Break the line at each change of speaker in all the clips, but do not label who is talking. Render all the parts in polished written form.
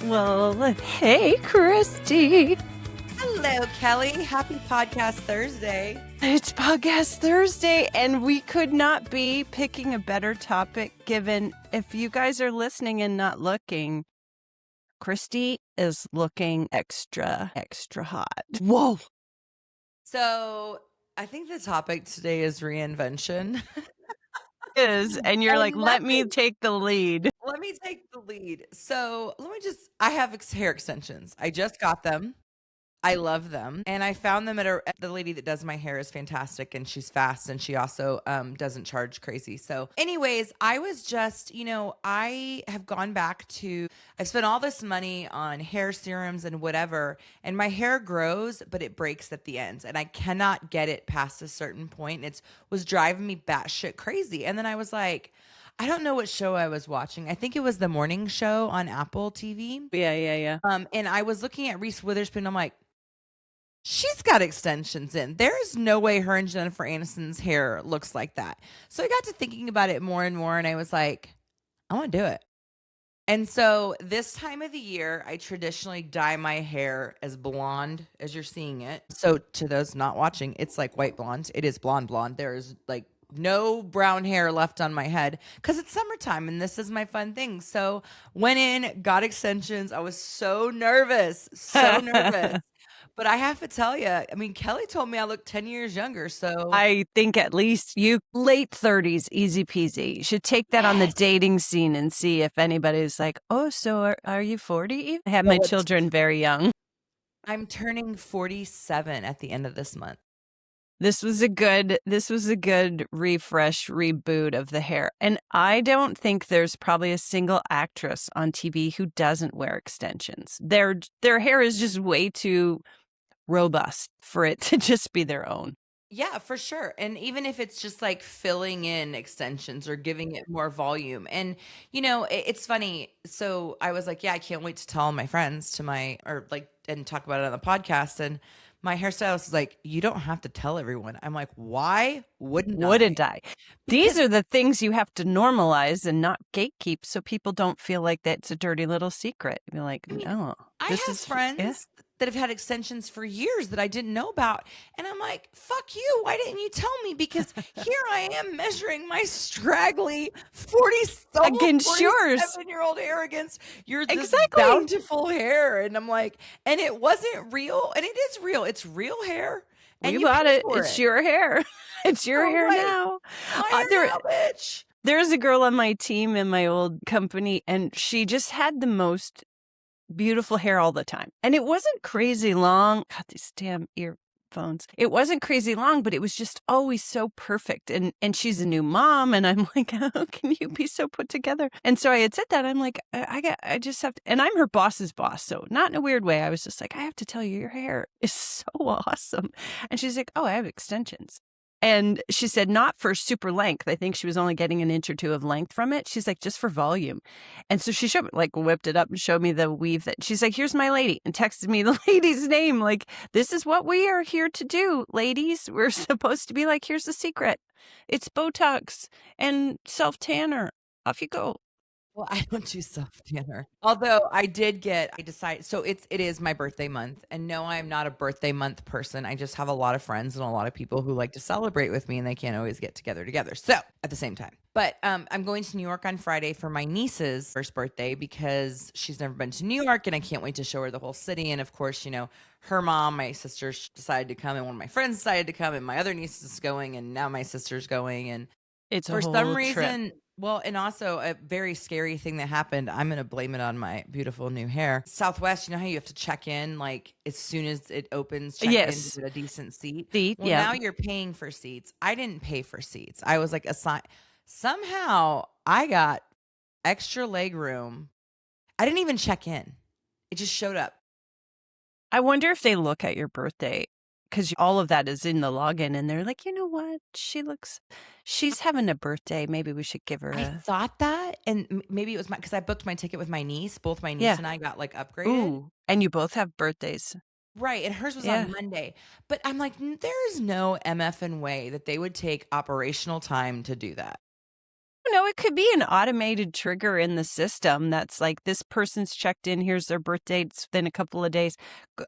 Well, hey, Christy.
Hello, Kelly. Happy Podcast Thursday.
It's Podcast Thursday, and we could not be picking a better topic given if you guys are listening and not looking. Christy is looking extra hot. Whoa.
So I think the topic today is reinvention.
And you're like,
And
let me take the lead.
Let me take the lead. So I have hair extensions. I just got them. I love them. And I found them the lady that does my hair is fantastic and she's fast and she also doesn't charge crazy. So anyways, I was just, I have gone back to, I've spent all this money on hair serums and whatever, and my hair grows, but it breaks at the ends and I cannot get it past a certain point. It was driving me batshit crazy. And then I was like, I don't know what show I was watching. I think it was the morning show on Apple TV.
Yeah.
And I was looking at Reese Witherspoon. I'm like, she's got extensions in. There's no way her and Jennifer Aniston's hair looks like that. So I got to thinking about it more and more, and I was like, I want to do it. And so this time of the year, I traditionally dye my hair as blonde as you're seeing it. So to those not watching, it's like white blonde. It is blonde. There is like no brown hair left on my head because it's summertime and this is my fun thing. So went in, got extensions. I was so nervous. But I have to tell you, I mean, Kelly told me I look 10 years younger, so
I think at least you late 30s, easy peasy. You should take that on the dating scene and see if anybody's like, oh, so are you 40? I have my children very young.
I'm turning 47 at the end of this month.
This was a good refresh, reboot of the hair. And I don't think there's probably a single actress on TV who doesn't wear extensions. Their hair is just way too robust for it to just be their own.
Yeah, for sure. And even if it's just like filling in extensions or giving it more volume. And, it's funny. So I was like, yeah, I can't wait to tell my friends and talk about it on the podcast. And my hairstylist is like, you don't have to tell everyone. I'm like, why wouldn't I?
These are the things you have to normalize and not gatekeep so people don't feel like that's a dirty little secret. You're like, no.
I have friends that have had extensions for years that I didn't know about. And I'm like, fuck you. Why didn't you tell me? Because here I am measuring my straggly 47-year-old hair against your bountiful hair. And I'm like, and it wasn't real. And it is real. It's real hair. And
you bought it. It's your hair. It's your hair now.
Bitch.
There's a girl on my team in my old company, and she just had the most beautiful hair all the time. And it wasn't crazy long. God, these damn earphones. It wasn't crazy long, but it was just always so perfect. And she's a new mom, and I'm like, how can you be so put together? And so I had said that. I'm like, I just have to, and I'm her boss's boss. So not in a weird way. I was just like, I have to tell you, your hair is so awesome. And she's like, oh, I have extensions. And she said, not for super length. I think she was only getting an inch or two of length from it. She's like, just for volume. And so she whipped it up and showed me the weave that she's like, here's my lady, and texted me the lady's name. Like, this is what we are here to do, ladies. We're supposed to be like, here's the secret. It's Botox and self-tanner. Off you go.
Well, I don't do self-tanner. Although I decided, so it is my birthday month. And no, I'm not a birthday month person. I just have a lot of friends and a lot of people who like to celebrate with me and they can't always get together. So at the same time. But I'm going to New York on Friday for my niece's first birthday because she's never been to New York and I can't wait to show her the whole city. And of course, her mom, my sister decided to come and one of my friends decided to come and my other niece is going and now my sister's going. And
it's
for some reason... Well, and also a very scary thing that happened. I'm going to blame it on my beautiful new hair. Southwest, you know how you have to check in like as soon as it opens, check in to get a decent seat? Now you're paying for seats. I didn't pay for seats. I was like somehow I got extra leg room. I didn't even check in. It just showed up.
I wonder if they look at your birthday because all of that is in the login and they're like, you know what? She's having a birthday. Maybe we should give her
I thought that. And maybe it was because I booked my ticket with my niece. Both my niece and I got like upgraded.
Ooh, and you both have birthdays.
Right. And hers was on Monday. But I'm like, there's no MFN way that they would take operational time to do that.
No, it could be an automated trigger in the system that's like, this person's checked in, here's their birth dates within a couple of days.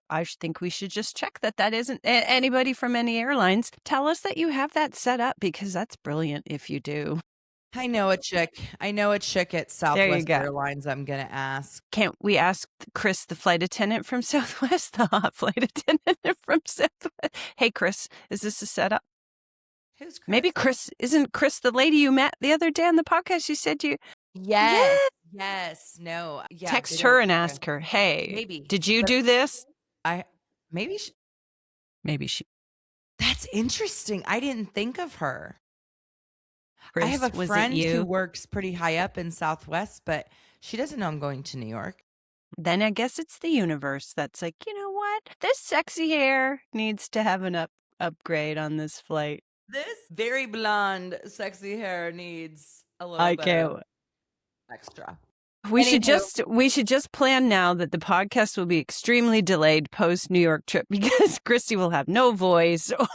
I think we should just check that isn't anybody from any airlines. Tell us that you have that set up, because that's brilliant if you do.
I know a chick at
There you
Southwest
go.
Airlines I'm gonna ask.
Can't we ask Chris, the flight attendant from Southwest, the hot flight attendant from Southwest? Hey, Chris, is this a setup?
Who's Chris?
Maybe isn't Chris the lady you met the other day on the podcast? You said you.
Yes. Yes. No. Yeah.
Text her and ask her, hey,
Maybe.
did you do this?
Maybe
she.
That's interesting. I didn't think of her.
Chris,
I have a
was it
friend
you?
who works pretty high up in Southwest, but she doesn't know I'm going to New York.
Then I guess it's the universe that's like, you know what? This sexy hair needs to have an upgrade on this flight.
This very blonde, sexy hair needs a little bit extra.
We should just plan now that the podcast will be extremely delayed post New York trip, because Christy will have no voice or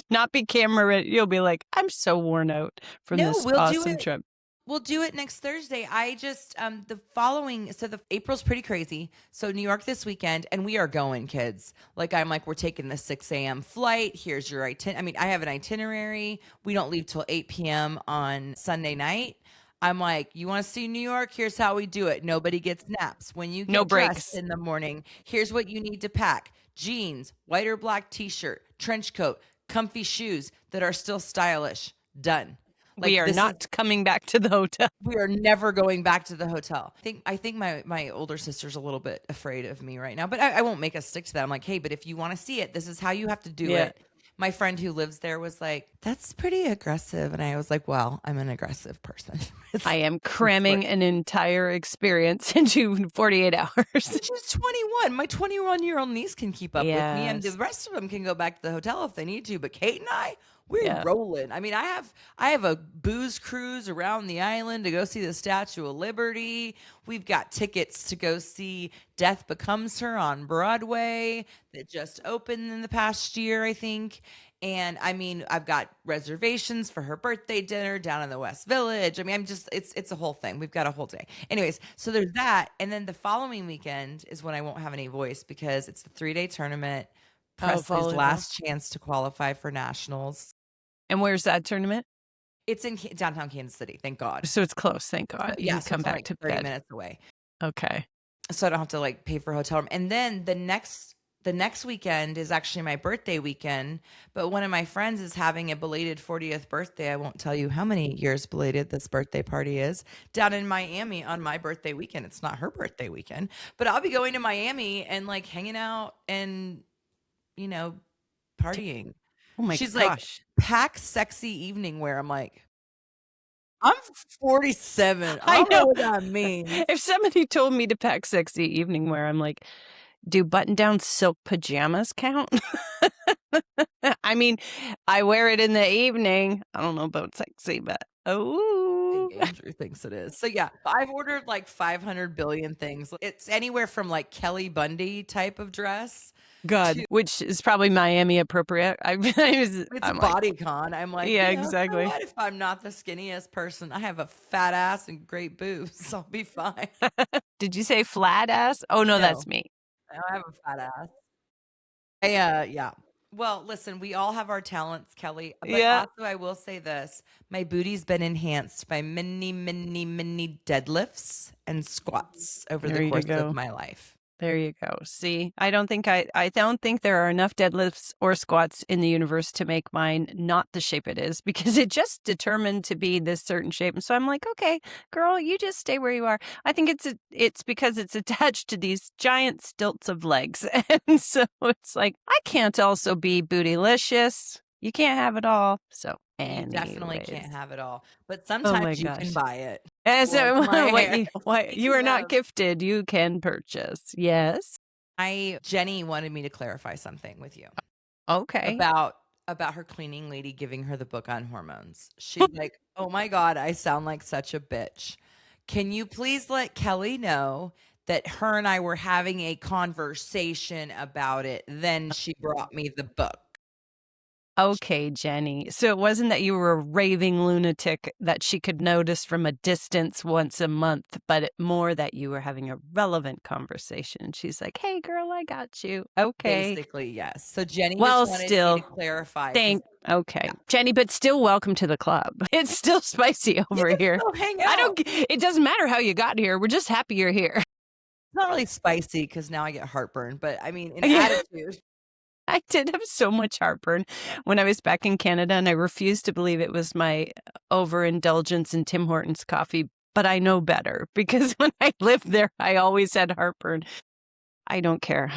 not be camera ready. You'll be like, I'm so worn out from this awesome trip.
We'll do it next Thursday. I just the April's pretty crazy. So New York this weekend, and we are going, kids. We're taking the 6 a.m. flight. Here's your itinerary. I have an itinerary. We don't leave till 8 p.m. on Sunday night. I'm like, you want to see New York? Here's how we do it. Nobody gets naps. When you get dressed in the morning, here's what you need to pack: jeans, white or black t-shirt, trench coat, comfy shoes that are still stylish. Done.
We are not coming back to the hotel.
We are never going back to the hotel. I think my older sister's a little bit afraid of me right now, but I won't make us stick to that. I'm like, hey, but if you want to see it, this is how you have to do it. My friend who lives there was like, that's pretty aggressive. And I was like, well, I'm an aggressive person.
I am cramming an entire experience into 48 hours.
She's 21. My 21-year-old niece can keep up with me, and the rest of them can go back to the hotel if they need to. But Kate and I, we're rolling. I mean, I have a booze cruise around the island to go see the Statue of Liberty. We've got tickets to go see Death Becomes Her on Broadway that just opened in the past year, I think. And I mean, I've got reservations for her birthday dinner down in the West Village. I mean, it's a whole thing. We've got a whole day. Anyways, so there's that. And then the following weekend is when I won't have any voice, because it's the 3-day tournament. Presley's last chance to qualify for nationals.
And where's that tournament?
It's in downtown Kansas City. Thank God.
So it's close. Thank God.
Yeah.
You come back to
30 minutes away.
Okay.
So I don't have to pay for a hotel room. And then the next weekend is actually my birthday weekend. But one of my friends is having a belated 40th birthday. I won't tell you how many years belated this birthday party is, down in Miami on my birthday weekend. It's not her birthday weekend, but I'll be going to Miami and hanging out and, partying.
Oh my
She's
gosh.
like, pack sexy evening wear. I'm like, I'm 47. I don't know what that means.
If somebody told me to pack sexy evening wear, I'm like, do button-down silk pajamas count? I mean, I wear it in the evening. I don't know about sexy, but
Andrew thinks it is. So yeah, I've ordered 500 billion things. It's anywhere from Kelly Bundy type of dress.
God, which is probably Miami appropriate.
It's bodycon. I'm like,
yeah, exactly.
What if I'm not the skinniest person? I have a fat ass and great boobs. I'll be fine.
Did you say flat ass? Oh no, that's me.
I have a fat ass. Yeah. Well, listen, we all have our talents, Kelly. But also, I will say this: my booty's been enhanced by many, many, many deadlifts and squats over the course of my life.
There you go. See, I don't think there are enough deadlifts or squats in the universe to make mine not the shape it is, because it just determined to be this certain shape. And so I'm like, okay, girl, you just stay where you are. I think it's because it's attached to these giant stilts of legs. And so it's like, I can't also be bootylicious. You can't have it all. So
you definitely can't have it all, but sometimes you can buy it. You
are not gifted, you can purchase. Yes.
Jenny wanted me to clarify something with you.
Okay.
About her cleaning lady giving her the book on hormones. She's like, oh my God, I sound like such a bitch. Can you please let Kelly know that her and I were having a conversation about it? Then she brought me the book.
Okay, Jenny. So it wasn't that you were a raving lunatic that she could notice from a distance once a month, but more that you were having a relevant conversation. She's like, hey, girl, I got you. Okay.
Basically, yes. So Jenny just
Well,
wanted me to
still,
clarify because
okay.
yeah,
Jenny, but still welcome to the club. It's still spicy
you
over
can
here.
still hang out.
It doesn't matter how you got here. We're just happy you're here.
It's not really spicy because now I get heartburn, but I mean, in
Yeah.
attitude.
I did have so much heartburn when I was back in Canada, and I refused to believe it was my overindulgence in Tim Hortons coffee. But I know better because when I lived there, I always had heartburn. I don't care.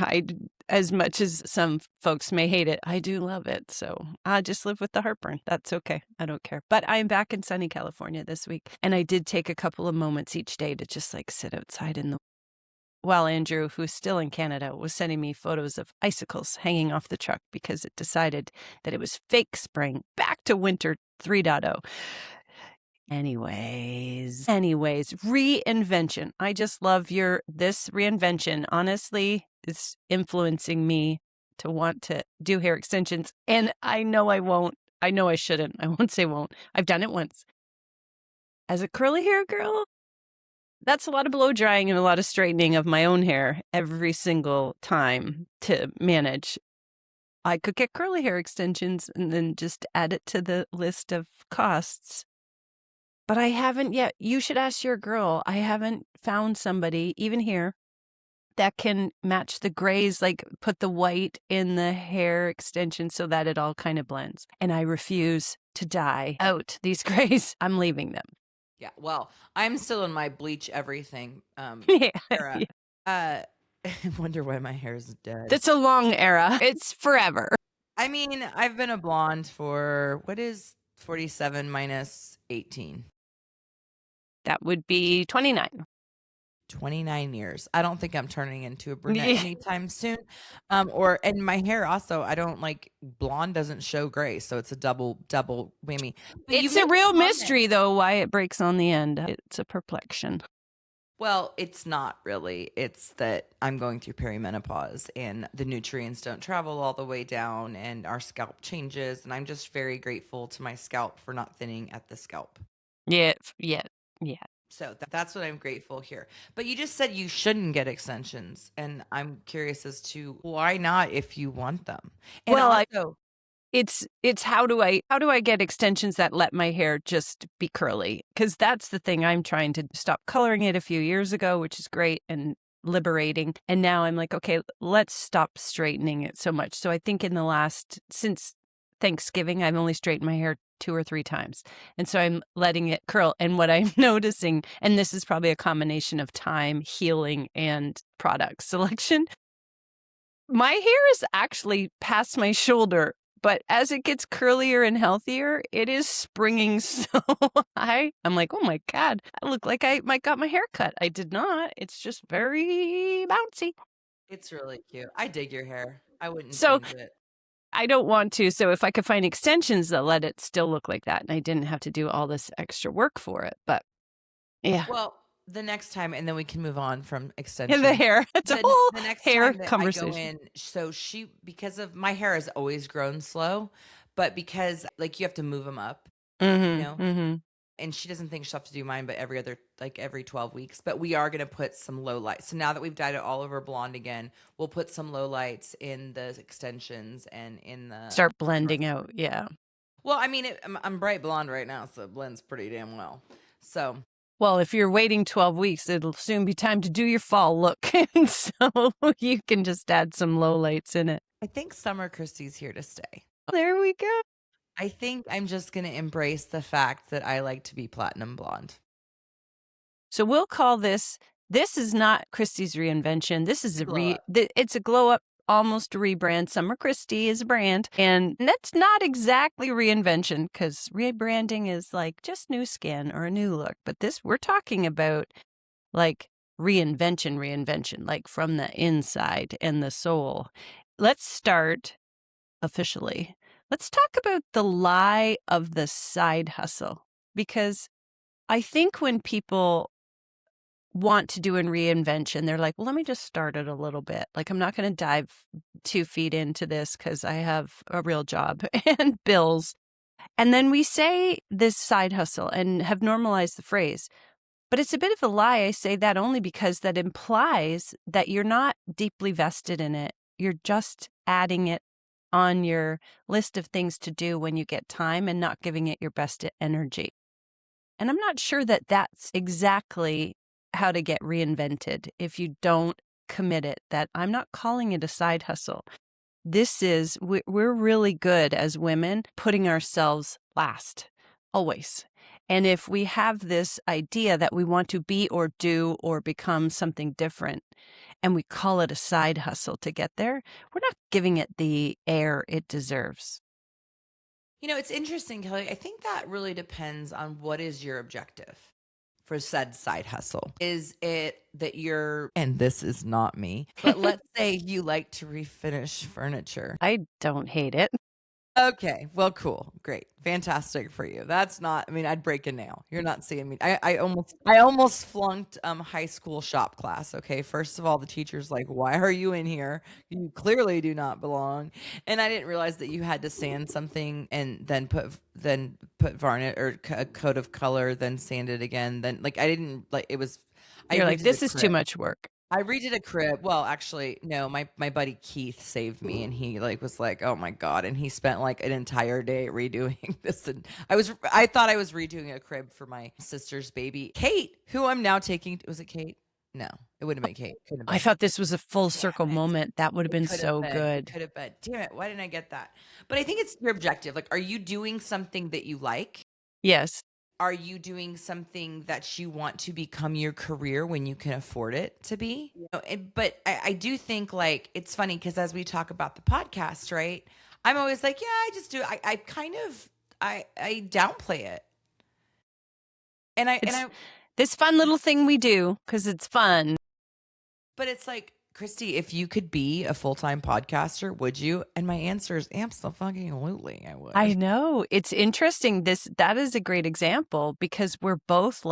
As much as some folks may hate it, I do love it. So I just live with the heartburn. That's okay. I don't care. But I'm back in sunny California this week, and I did take a couple of moments each day to just like sit outside in the while Andrew, who's still in Canada, was sending me photos of icicles hanging off the truck because it decided that it was fake spring, back to winter 3.0. Anyways, reinvention. I just love this reinvention. Honestly, is influencing me to want to do hair extensions. And I know I won't. I know I shouldn't. I won't say won't. I've done it once. As a curly hair girl, that's a lot of blow drying and a lot of straightening of my own hair every single time to manage. I could get curly hair extensions and then just add it to the list of costs. But I haven't yet. You should ask your girl. I haven't found somebody, even here, that can match the grays, like put the white in the hair extension so that it all kind of blends. And I refuse to dye out these grays. I'm leaving them.
Yeah, well, I'm still in my bleach everything
Yeah,
era.
yeah.
I wonder why my hair is dead.
That's a long era. It's forever.
I mean, I've been a blonde for what is 47 minus 18?
That would be 29.
29 years. I don't think I'm turning into a brunette
Yeah.
anytime soon. And my hair also, I don't like blonde doesn't show gray, so it's a double whammy. But
It's a real mystery, though, why it breaks on the end. It's a perplexion.
Well, it's not really. It's that I'm going through perimenopause and the nutrients don't travel all the way down and our scalp changes. And I'm just very grateful to my scalp for not thinning at the scalp.
Yeah.
So that's what I'm grateful here. But you just said you shouldn't get extensions. And I'm curious as to why not if you want them. And
Well,
also,
it's how do I get extensions that let my hair just be curly? Because that's the thing. I'm trying to stop coloring it a few years ago, which is great and liberating. And now I'm like, okay, let's stop straightening it so much. So I think since Thanksgiving, I've only straightened my hair 2 or 3 times. And so I'm letting it curl. And what I'm noticing, and this is probably a combination of time, healing, and product selection, my hair is actually past my shoulder. But as it gets curlier and healthier, it is springing so high. I'm like, oh my God, I look like I might got my hair cut. I did not. It's just very bouncy.
it's really cute. I dig your hair. I wouldn't
So
change it.
I don't want to. So if I could find extensions that let it still look like that and I didn't have to do all this extra work for it. But yeah.
Well, the next time, and then we can move on from extensions.
The hair. It's a whole
the next
hair
time that
conversation.
I go in, so because of my hair has always grown slow, but because like you have to move them up, you know, and she doesn't think she'll have to do mine, but every 12 weeks. But we are going to put some low lights. So now that we've dyed it all over blonde again, we'll put some low lights in the extensions and in the
Start blending out. Yeah.
Well, I mean, I'm bright blonde right now, so it blends pretty damn well. So.
Well, if you're waiting 12 weeks, it'll soon be time to do your fall look. And so you can just add some low lights in it.
I think Summer Christie's here to stay.
There we go.
I think I'm just going to embrace the fact that I like to be platinum blonde.
So we'll call this is not Christy's reinvention. This is it's a glow up, almost rebrand. Summer Christy is a brand. And that's not exactly reinvention because rebranding is like just new skin or a new look. But we're talking about like reinvention, like from the inside and the soul. Let's start officially. Let's talk about the lie of the side hustle, because I think when people want to do in reinvention, they're like, well, let me just start it a little bit. Like, I'm not going to dive 2 feet into this because I have a real job and bills. And then we say this side hustle and have normalized the phrase. But it's a bit of a lie. I say that only because that implies that you're not deeply vested in it. You're just adding it on your list of things to do when you get time and not giving it your best energy. And I'm not sure that that's exactly how to get reinvented if you don't commit it, that I'm not calling it a side hustle. This is, we're really good as women putting ourselves last, always. And if we have this idea that we want to be or do or become something different, and we call it a side hustle to get there, we're not giving it the air it deserves.
It's interesting, Kelly. I think that really depends on what is your objective for said side hustle. Is it that and this is not me, but let's say you like to refinish furniture.
I don't hate it.
Okay. Well, cool. Great. Fantastic for you. That's not, I'd break a nail. You're not seeing me. I almost flunked high school shop class. Okay. First of all, the teacher's like, why are you in here? You clearly do not belong. And I didn't realize that you had to sand something and then put varnish or a coat of color, then sand it again. Then I didn't it was,
You're like, this is too much work.
I redid a crib. Well, actually, no, my buddy Keith saved me, and he was like, oh my God. And he spent an entire day redoing this. And I thought I was redoing a crib for my sister's baby, Kate, who I'm now taking. Was it Kate? No, it wouldn't have been Kate. Couldn't have been.
I thought this was a full circle moment. That would have been so good.
Could have been. Damn it. Why didn't I get that? But I think it's your objective. Are you doing something that you like?
Yes.
Are you doing something that you want to become your career when you can afford it to be? But I do think it's funny because as we talk about the podcast, right? I'm always like, yeah, I just do. I kind of I downplay it, and I
this fun little thing we do because it's fun.
But it's like, Christy, if you could be a full-time podcaster, would you? And my answer is absolutely, I would.
I know. It's interesting. That is a great example because we're both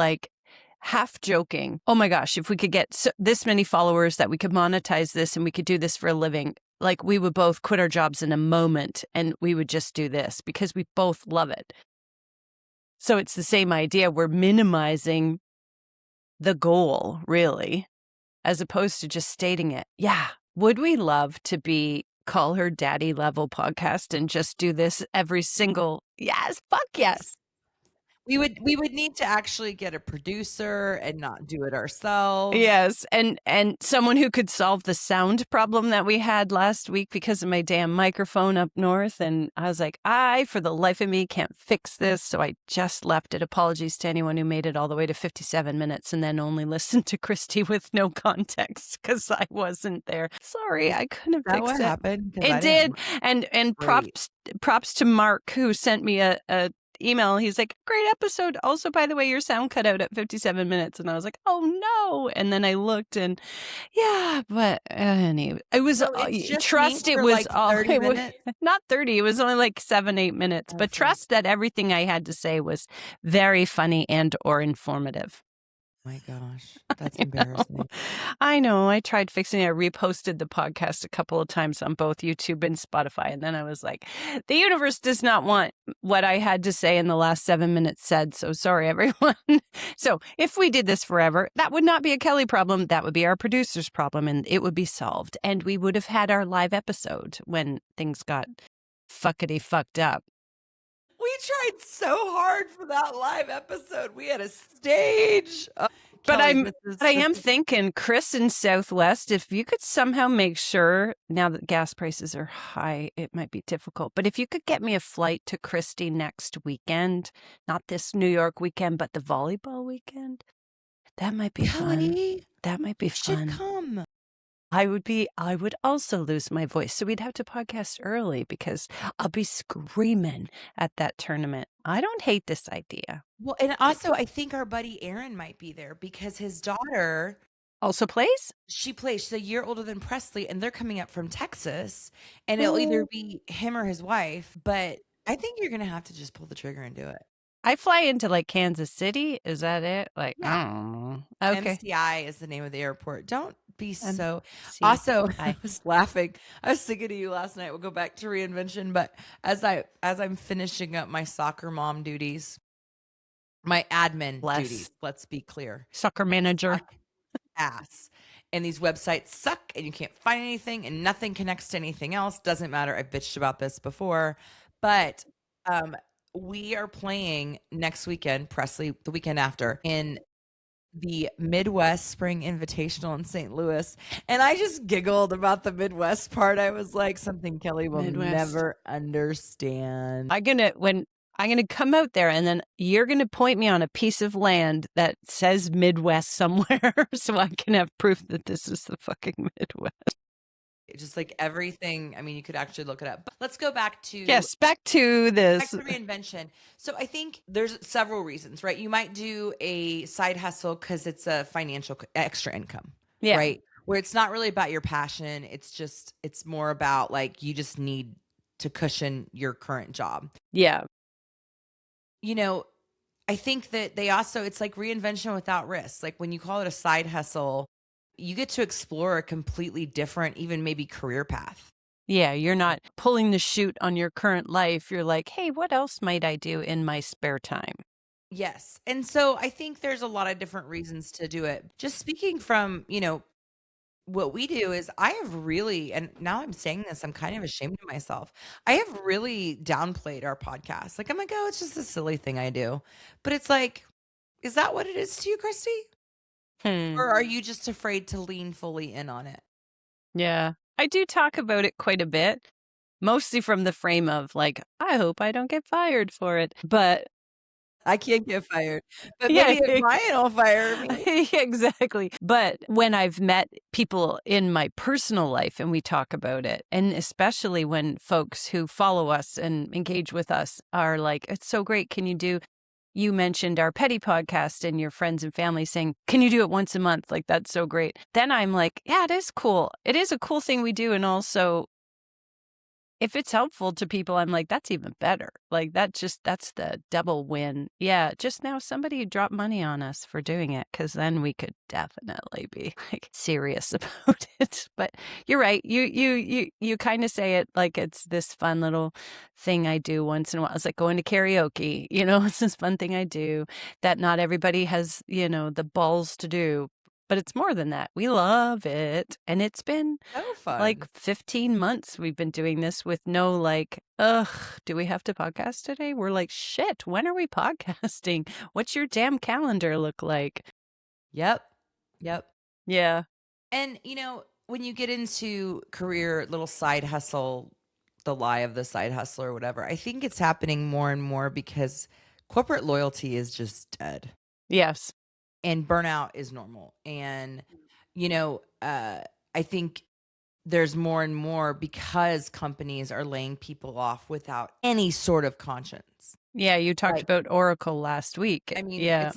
half joking. Oh my gosh, if we could get this many followers that we could monetize this and we could do this for a living, we would both quit our jobs in a moment and we would just do this because we both love it. So it's the same idea. We're minimizing the goal, really, as opposed to just stating it. Yeah. Would we love to call her daddy level podcast and just do this every single, yes, fuck yes.
We would need to actually get a producer and not do it ourselves.
Yes, and someone who could solve the sound problem that we had last week because of my damn microphone up north. And I was like, I, for the life of me, can't fix this. So I just left it. Apologies to anyone who made it all the way to 57 minutes and then only listened to Christy with no context because I wasn't there. Sorry, I couldn't have fixed it.
Happened?
It did. And props to Mark who sent me a email. He's like, great episode. Also, by the way, your sound cut out at 57 minutes. And I was like, oh no. And then I looked and yeah, but anyway, it was, trust it was all, 30 minutes. Not 30. It was only 7-8 minutes, but trust that everything I had to say was very funny and or informative.
My gosh, that's embarrassing.
I know. I tried fixing it. I reposted the podcast a couple of times on both YouTube and Spotify. And then I was like, the universe does not want what I had to say in the last 7 minutes said. So sorry, everyone. So if we did this forever, that would not be a Kelly problem. That would be our producer's problem and it would be solved. And we would have had our live episode when things got fuckity fucked up.
We tried so hard for that live episode. We had a stage.
But I am thinking, Chris in Southwest, if you could somehow make sure, now that gas prices are high, it might be difficult. But if you could get me a flight to Christy next weekend, not this New York weekend, but the volleyball weekend, that might be fun. That might be fun.
Should come.
I would also lose my voice. So we'd have to podcast early because I'll be screaming at that tournament. I don't hate this idea.
Well, and also I think our buddy Aaron might be there because his daughter
also plays.
She plays. She's a year older than Presley and they're coming up from Texas and it'll either be him or his wife. But I think you're going to have to just pull the trigger and do it.
I fly into like Kansas City. Is that it? Like,
Yeah.
I don't know. Okay.
MCI is the name of the airport. Don't be so.
MCI.
Also, I was laughing. I was thinking of you last night. We'll go back to reinvention, but as I'm finishing up my soccer mom duties, my admin duties, let's be clear.
Soccer manager.
Suck ass. And these websites suck and you can't find anything and nothing connects to anything else. Doesn't matter. I've bitched about this before. But we are playing next weekend, Presley, the weekend after, in the Midwest Spring Invitational in St. Louis. And I just giggled about the Midwest part. I was like, something Kelly will never understand.
I'm gonna come out there and then you're gonna point me on a piece of land that says Midwest somewhere so I can have proof that this is the fucking Midwest.
Just like everything. I mean, you could actually look it up. But let's go back to
back to this.
Back to reinvention. So I think there's several reasons, right? You might do a side hustle because it's a financial extra income, right? Where it's not really about your passion. It's more about like you just need to cushion your current job.
Yeah.
You know, I think that it's like reinvention without risk. Like when you call it a side hustle, you get to explore a completely different, even maybe career path.
Yeah, you're not pulling the chute on your current life. You're like, hey, what else might I do in my spare time?
Yes. And so I think there's a lot of different reasons to do it. Just speaking from, what we do is I have really, and now I'm saying this, I'm kind of ashamed of myself. I have really downplayed our podcast. Like, I'm like, oh, it's just a silly thing I do. But it's like, is that what it is to you, Christy? Or are you just afraid to lean fully in on it?
Yeah, I do talk about it quite a bit, mostly from the frame of like, I hope I don't get fired for it. But
I can't get fired, but maybe Brian will fire me.
Exactly. But when I've met people in my personal life and we talk about it, and especially when folks who follow us and engage with us are like, it's so great. You mentioned our petty podcast and your friends and family saying, can you do it once a month? Like, that's so great. Then I'm like, yeah, it is cool. It is a cool thing we do. And also, if it's helpful to people, I'm like, that's even better. Like, that's the double win. Yeah, just now somebody dropped money on us for doing it because then we could definitely be like serious about it. But you're right. You kind of say it like it's this fun little thing I do once in a while. It's like going to karaoke. It's this fun thing I do that not everybody has, the balls to do. But it's more than that. We love it. And it's been
so fun.
Like 15 months we've been doing this with no like, do we have to podcast today? We're like, shit, when are we podcasting? What's your damn calendar look like?
Yep.
Yeah.
And, when you get into career, little side hustle, the lie of the side hustle or whatever, I think it's happening more and more because corporate loyalty is just dead.
Yes.
And burnout is normal. And, I think there's more and more because companies are laying people off without any sort of conscience.
Yeah, you talked about Oracle last week.
I mean,
yeah.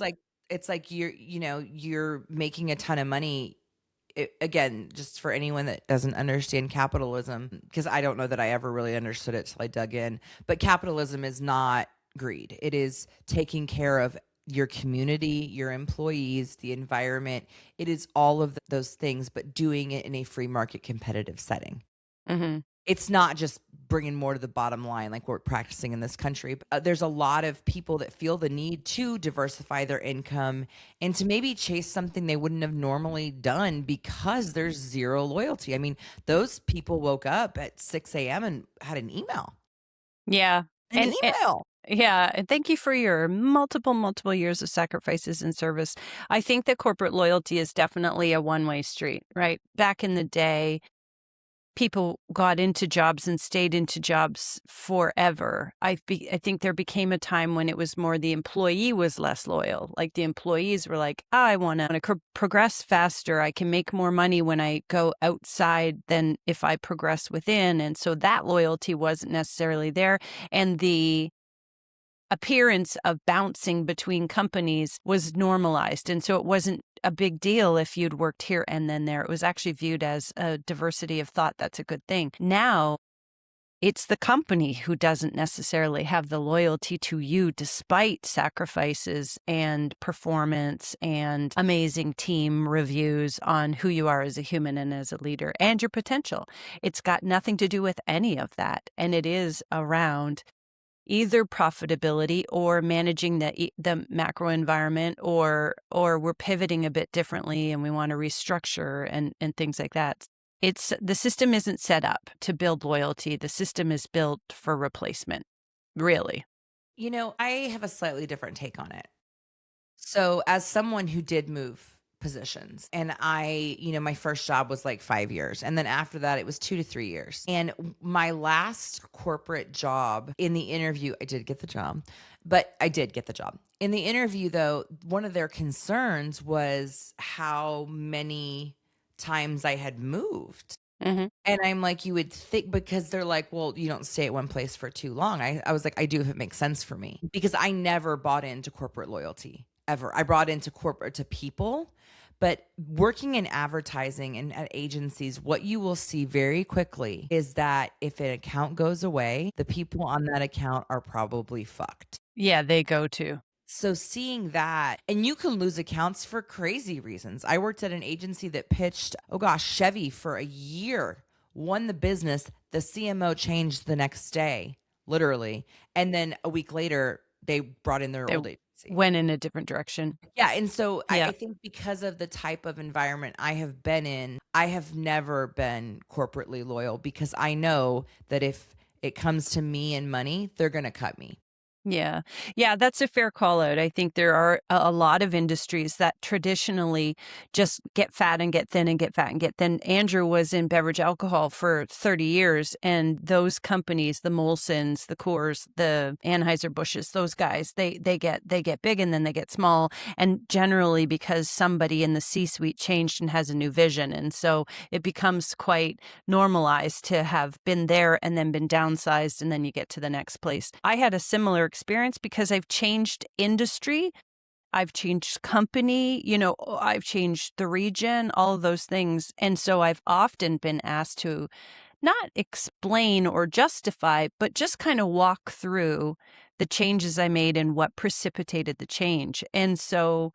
it's like you're making a ton of money. Again, just for anyone that doesn't understand capitalism, because I don't know that I ever really understood it till I dug in. But capitalism is not greed. It is taking care of your community, your employees, the environment. It is all of those things, but doing it in a free market competitive setting.
Mm-hmm.
It's not just bringing more to the bottom line like we're practicing in this country. There's a lot of people that feel the need to diversify their income and to maybe chase something they wouldn't have normally done because there's zero loyalty. I mean, those people woke up at 6 a.m. and had an email.
Yeah.
An email.
Yeah. And thank you for your multiple years of sacrifices and service. I think that corporate loyalty is definitely a one-way street, right? Back in the day, people got into jobs and stayed into jobs forever. I think there became a time when it was more the employee was less loyal. Like the employees were like, I want to progress faster. I can make more money when I go outside than if I progress within. And so that loyalty wasn't necessarily there. And the appearance of bouncing between companies was normalized. And so it wasn't a big deal if you'd worked here and then there. It was actually viewed as a diversity of thought. That's a good thing. Now, It's the company who doesn't necessarily have the loyalty to you despite sacrifices and performance and amazing team reviews on who you are as a human and as a leader and your potential. It's got nothing to do with any of that. And it is around either profitability or managing the macro environment, or we're pivoting a bit differently and we want to restructure and things like that. It's the system isn't set up to build loyalty. The system is built for replacement, really.
I have a slightly different take on it. So, as someone who did move positions, and my first job was like 5 years, and then after that it was 2 to 3 years. And my last corporate job, in the interview, I did get the job. But I did get the job. In the interview though, one of their concerns was how many times I had moved.
Mhm.
And I'm like, you would think, because they're like, well, you don't stay at one place for too long. I was like, I do if it makes sense for me, because I never bought into corporate loyalty ever. I brought into corporate to people, but working in advertising and at agencies, what you will see very quickly is that if an account goes away, the people on that account are probably fucked.
Yeah, they go to.
So seeing that, and you can lose accounts for crazy reasons. I worked at an agency that pitched, oh gosh, Chevy for a year, won the business. The CMO changed the next day, literally. And then a week later, they brought in their
They
old agency.
went in a different direction.
Yeah. And so I
Yeah.
think because of the type of environment I have been in, I have never been corporately loyal, because I know that if it comes to me and money, they're going to cut me.
Yeah. Yeah, that's a fair call out. I think there are a lot of industries that traditionally just get fat and get thin and get fat and get thin. Andrew was in beverage alcohol for 30 years, and those companies, the Molsons, the Coors, the Anheuser-Busch's, those guys, they get big and then they get small, and generally because somebody in the C-suite changed and has a new vision. And so it becomes quite normalized to have been there and then been downsized, and then you get to the next place. I had a similar experience because I've changed industry, I've changed company, I've changed the region, all of those things. And so I've often been asked to not explain or justify, but just kind of walk through the changes I made and what precipitated the change. And so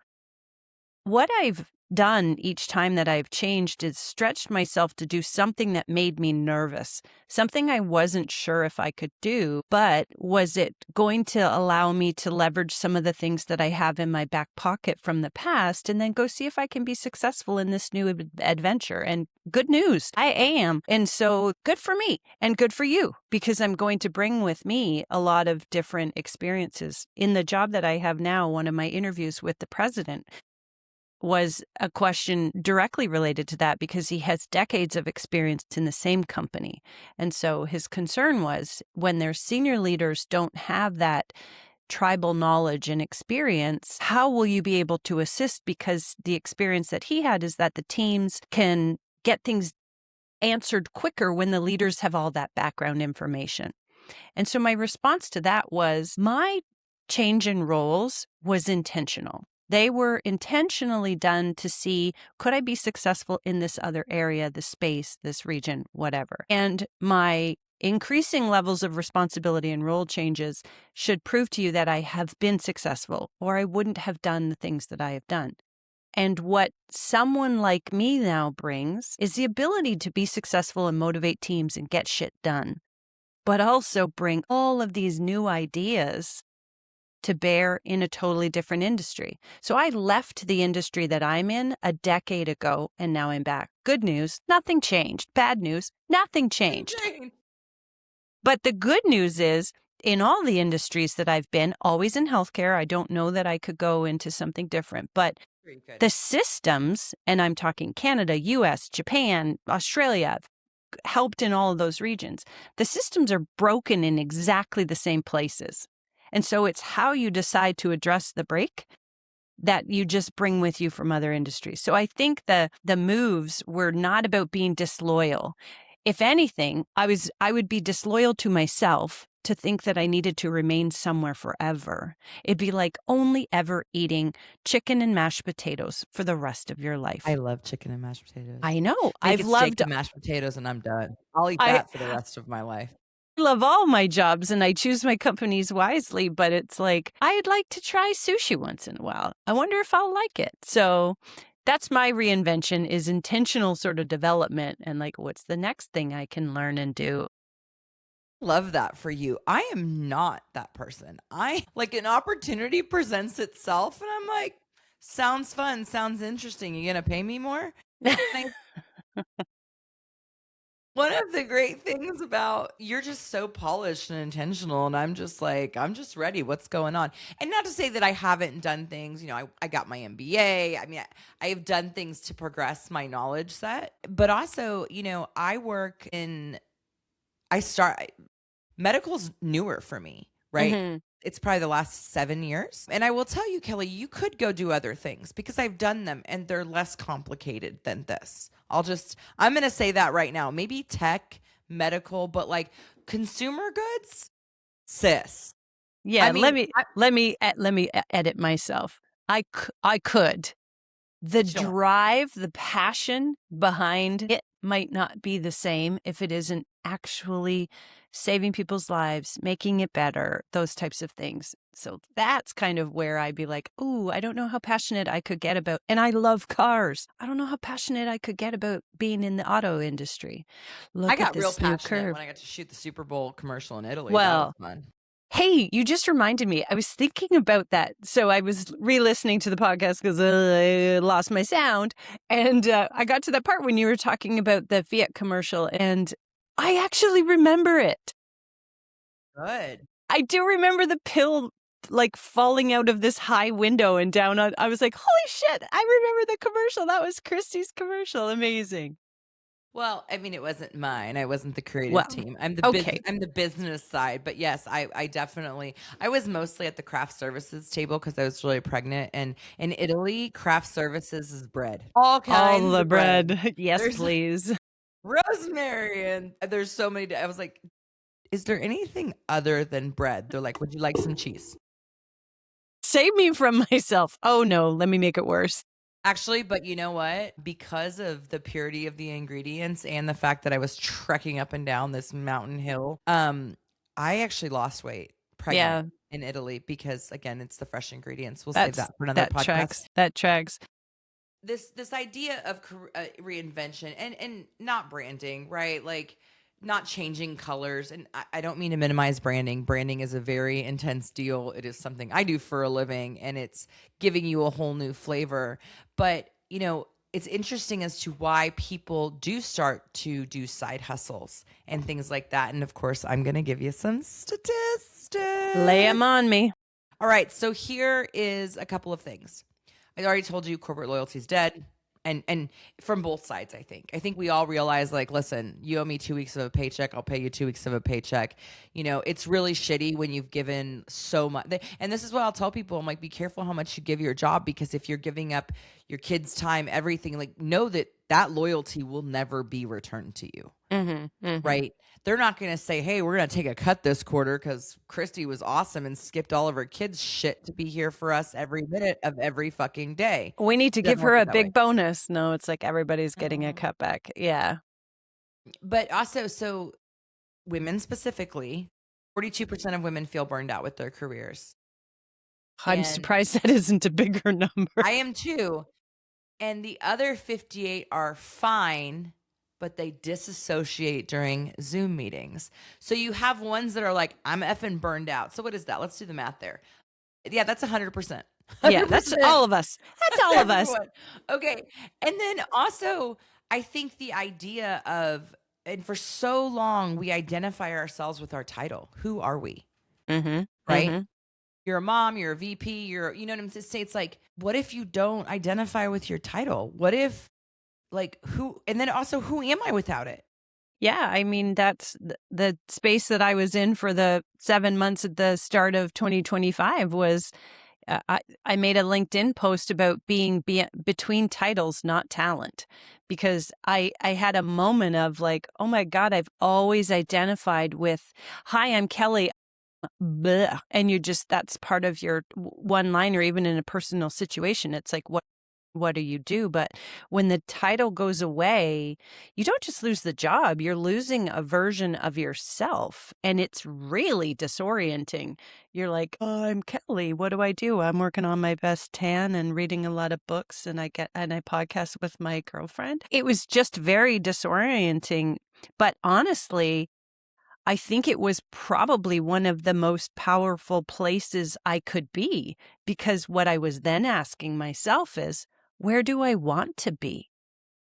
what I've done each time that I've changed is stretched myself to do something that made me nervous, something I wasn't sure if I could do, but was it going to allow me to leverage some of the things that I have in my back pocket from the past and then go see if I can be successful in this new adventure? And good news, I am. And so good for me and good for you, because I'm going to bring with me a lot of different experiences. In the job that I have now, one of my interviews with the president was a question directly related to that, because he has decades of experience in the same company. And so his concern was, when their senior leaders don't have that tribal knowledge and experience, how will you be able to assist? Because the experience that he had is that the teams can get things answered quicker when the leaders have all that background information. And so my response to that was, my change in roles was intentional. They were intentionally done to see, could I be successful in this other area, this space, this region, whatever. And my increasing levels of responsibility and role changes should prove to you that I have been successful, or I wouldn't have done the things that I have done. And what someone like me now brings is the ability to be successful and motivate teams and get shit done, but also bring all of these new ideas to bear in a totally different industry. So I left the industry that I'm in a decade ago, and now I'm back. Good news, nothing changed. Bad news, nothing changed. But the good news is, in all the industries that I've been, always in healthcare, I don't know that I could go into something different, but the systems, and I'm talking Canada, US, Japan, Australia, I've helped in all of those regions. The systems are broken in exactly the same places. And so it's how you decide to address the break that you just bring with you from other industries. So I think the moves were not about being disloyal. If anything, I would be disloyal to myself to think that I needed to remain somewhere forever. It'd be like only ever eating chicken and mashed potatoes for the rest of your life.
I love chicken and mashed potatoes.
I know.
Make
I've
it
loved
steak and mashed potatoes and I'm done. I'll eat
I
that for the rest of my life.
love all my jobs and I choose my companies wisely, but it's like, I'd like to try sushi once in a while. I wonder if I'll like it. So that's my reinvention, is intentional sort of development and like, what's the next thing I can learn and do?
Love that for you. I am not that person. I like an opportunity presents itself and I'm like, sounds fun, sounds interesting. You gonna pay me more? One of the great things about you're just so polished and intentional, and I'm just like, I'm just ready. What's going on? And not to say that I haven't done things, I got my MBA. I mean, I have done things to progress my knowledge set, but also, I work in, medical's newer for me, right?
Mm-hmm.
It's probably the last 7 years. And I will tell you, Kelly, you could go do other things because I've done them and they're less complicated than this. I'm going to say that right now. Maybe tech, medical, but like consumer goods, sis.
Yeah,
I mean,
let me edit myself. I could. The
Sure.
drive, the passion behind it might not be the same if it isn't actually saving people's lives, making it better, those types of things. So that's kind of where I'd be like, ooh, I don't know how passionate I could get about, and I love cars. I don't know how passionate I could get about being in the auto industry.
I
Look
got
at
real
this new
passionate
curve.
when I got to shoot the Super Bowl commercial in Italy. That
Well,
was fun.
hey, you just reminded me. I was thinking about that. So I was re-listening to the podcast because I lost my sound. And I got to that part when you were talking about the Fiat commercial. And I actually remember it.
Good.
I do remember the pill like falling out of this high window and down on. I was like, holy shit, I remember the commercial. That was Christy's commercial. Amazing.
Well, I mean, it wasn't mine. I wasn't the creative
Well,
team. I'm the
okay.
I'm the business side. But yes, I definitely I was mostly at the craft services table because I was really pregnant. And in Italy, craft services is bread. All kinds
All the
of bread.
bread. Yes,
There's
please.
rosemary and there's so many. I was like, is there anything other than bread? They're like, would you like some cheese?
Save me from myself. Oh no, let me make it worse.
Actually, but you know what? Because of the purity of the ingredients and the fact that I was trekking up and down this mountain hill, I actually lost weight pregnant in Italy because again, it's the fresh ingredients. We'll save that for another podcast.
That tracks.
This idea of reinvention and not branding, right? Like not changing colors. And I don't mean to minimize branding. Branding is a very intense deal. It is something I do for a living and it's giving you a whole new flavor. But, it's interesting as to why people do start to do side hustles and things like that. And of course, I'm going to give you some statistics.
Lay them on me.
All right. So here is a couple of things. I already told you corporate loyalty is dead. And from both sides, I think we all realize, like, listen, you owe me 2 weeks of a paycheck. I'll pay you 2 weeks of a paycheck. It's really shitty when you've given so much. And this is what I'll tell people. I'm like, be careful how much you give your job, because if you're giving up your kids' time, everything, like, know that loyalty will never be returned to you.
Mm-hmm, mm-hmm.
Right? They're not going to say, hey, we're going to take a cut this quarter because Christy was awesome and skipped all of her kids' shit to be here for us every minute of every fucking day.
We need to give her a big bonus. No, it's like everybody's getting a cutback. Yeah.
But also, so women specifically, 42% of women feel burned out with their careers.
I'm surprised that isn't a bigger number.
I am too. And the other 58 are fine, but they disassociate during Zoom meetings. So you have ones that are like, I'm effing burned out. So what is that? Let's do the math there. Yeah, that's 100%.
Yeah, that's all of us. That's all of us.
Okay. And then also, I think the idea of, and for so long, we identify ourselves with our title. Who are we?
Mm-hmm.
Right?
Mm-hmm.
You're a mom, you're a VP, you know what I'm saying? It's like, what if you don't identify with your title? What if, like, and then also, who am I without it?
Yeah, I mean, that's the space that I was in for the 7 months at the start of 2025 was, I made a LinkedIn post about being between titles, not talent, because I had a moment of like, oh my God, I've always identified with, hi, I'm Kelly. Bleh. And that's part of your one liner, even in a personal situation. It's like, what what do you do? But when the title goes away, you don't just lose the job, you're losing a version of yourself. And it's really disorienting. You're like, oh, I'm Kelly. What do I do? I'm working on my best tan and reading a lot of books, and I podcast with my girlfriend. It was just very disorienting. But honestly, I think it was probably one of the most powerful places I could be, because what I was then asking myself is, where do I want to be?